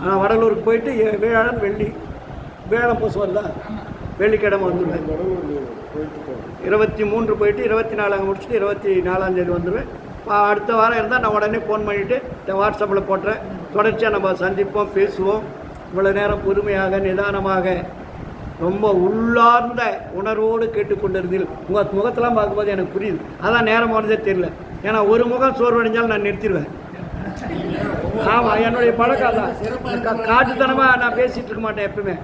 ஆனால் வடலூருக்கு போயிட்டு வியாழன் வெள்ளி வியாழம் பூசம் வருதா? வெள்ளிக்கிழமை வந்துடுவேன். 23 போயிட்டு 24 அங்கே முடிச்சுட்டு 24ஆம் தேதி வந்துடுவேன். அடுத்த வாரம் இருந்தால் நான் உடனே ஃபோன் பண்ணிவிட்டு வாட்ஸ்அப்பில் போட்டுறேன். தொடர்ச்சியாக நம்ம சந்திப்போம், பேசுவோம். இவ்வளோ நேரம் பொறுமையாக நிதானமாக ரொம்ப உள்ளார்ந்த உணர்வோடு கேட்டுக்கொண்டிருந்தீர்கள். உங்கள் முகத்தெல்லாம் பார்க்கும்போது எனக்கு புரியுது. அதான் நேரம் போனதே தெரியல. ஏன்னா ஒரு முகம் சோர்வடைஞ்சாலும் நான் நிறுத்திடுவேன். ஆமாம், என்னுடைய பழக்கம் தான். காட்டுத்தனமாக நான் பேசிகிட்டு இருக்க மாட்டேன் எப்பவுமே.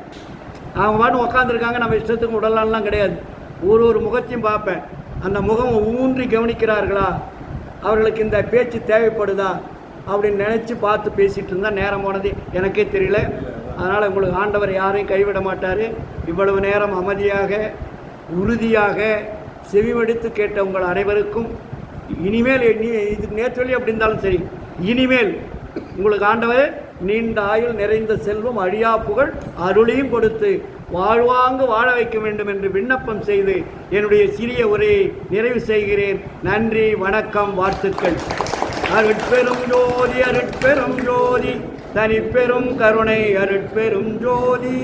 அவங்க பாட்டு உட்காந்துருக்காங்க, நம்ம இஷ்டத்துக்கு உடலான்லாம் கிடையாது. ஒரு முகத்தையும் பார்ப்பேன். அந்த முகம் ஊன்றி கவனிக்கிறார்களா, அவர்களுக்கு இந்த பேச்சு தேவைப்படுதா அப்படின்னு நினச்சி பார்த்து பேசிகிட்டு இருந்தால் நேரம் போனது எனக்கே தெரியல. அதனால் உங்களுக்கு ஆண்டவர் யாரையும் கைவிட மாட்டார். இவ்வளவு நேரம் அமைதியாக உறுதியாக செவிமடுத்து கேட்ட உங்கள் அனைவருக்கும் இனிமேல் இதுக்கு நேற்றொல்லி அப்படி இருந்தாலும் சரி, இனிமேல் உங்களுக்கு ஆண்டவர் நீண்ட ஆயுள், நிறைந்த செல்வம், அழியா புகழ், அருளையும் கொடுத்து வாழ்வாங்கு வாழ வைக்க வேண்டும் என்று விண்ணப்பம் செய்து என்னுடைய சிறிய உரையை நிறைவு செய்கிறேன். நன்றி, வணக்கம், வாழ்த்துக்கள். அருட்பெரும் ஜோதி, அருட்பெரும் ஜோதி, தனிப்பெரும் கருணை, அருட்பெரும் ஜோதி.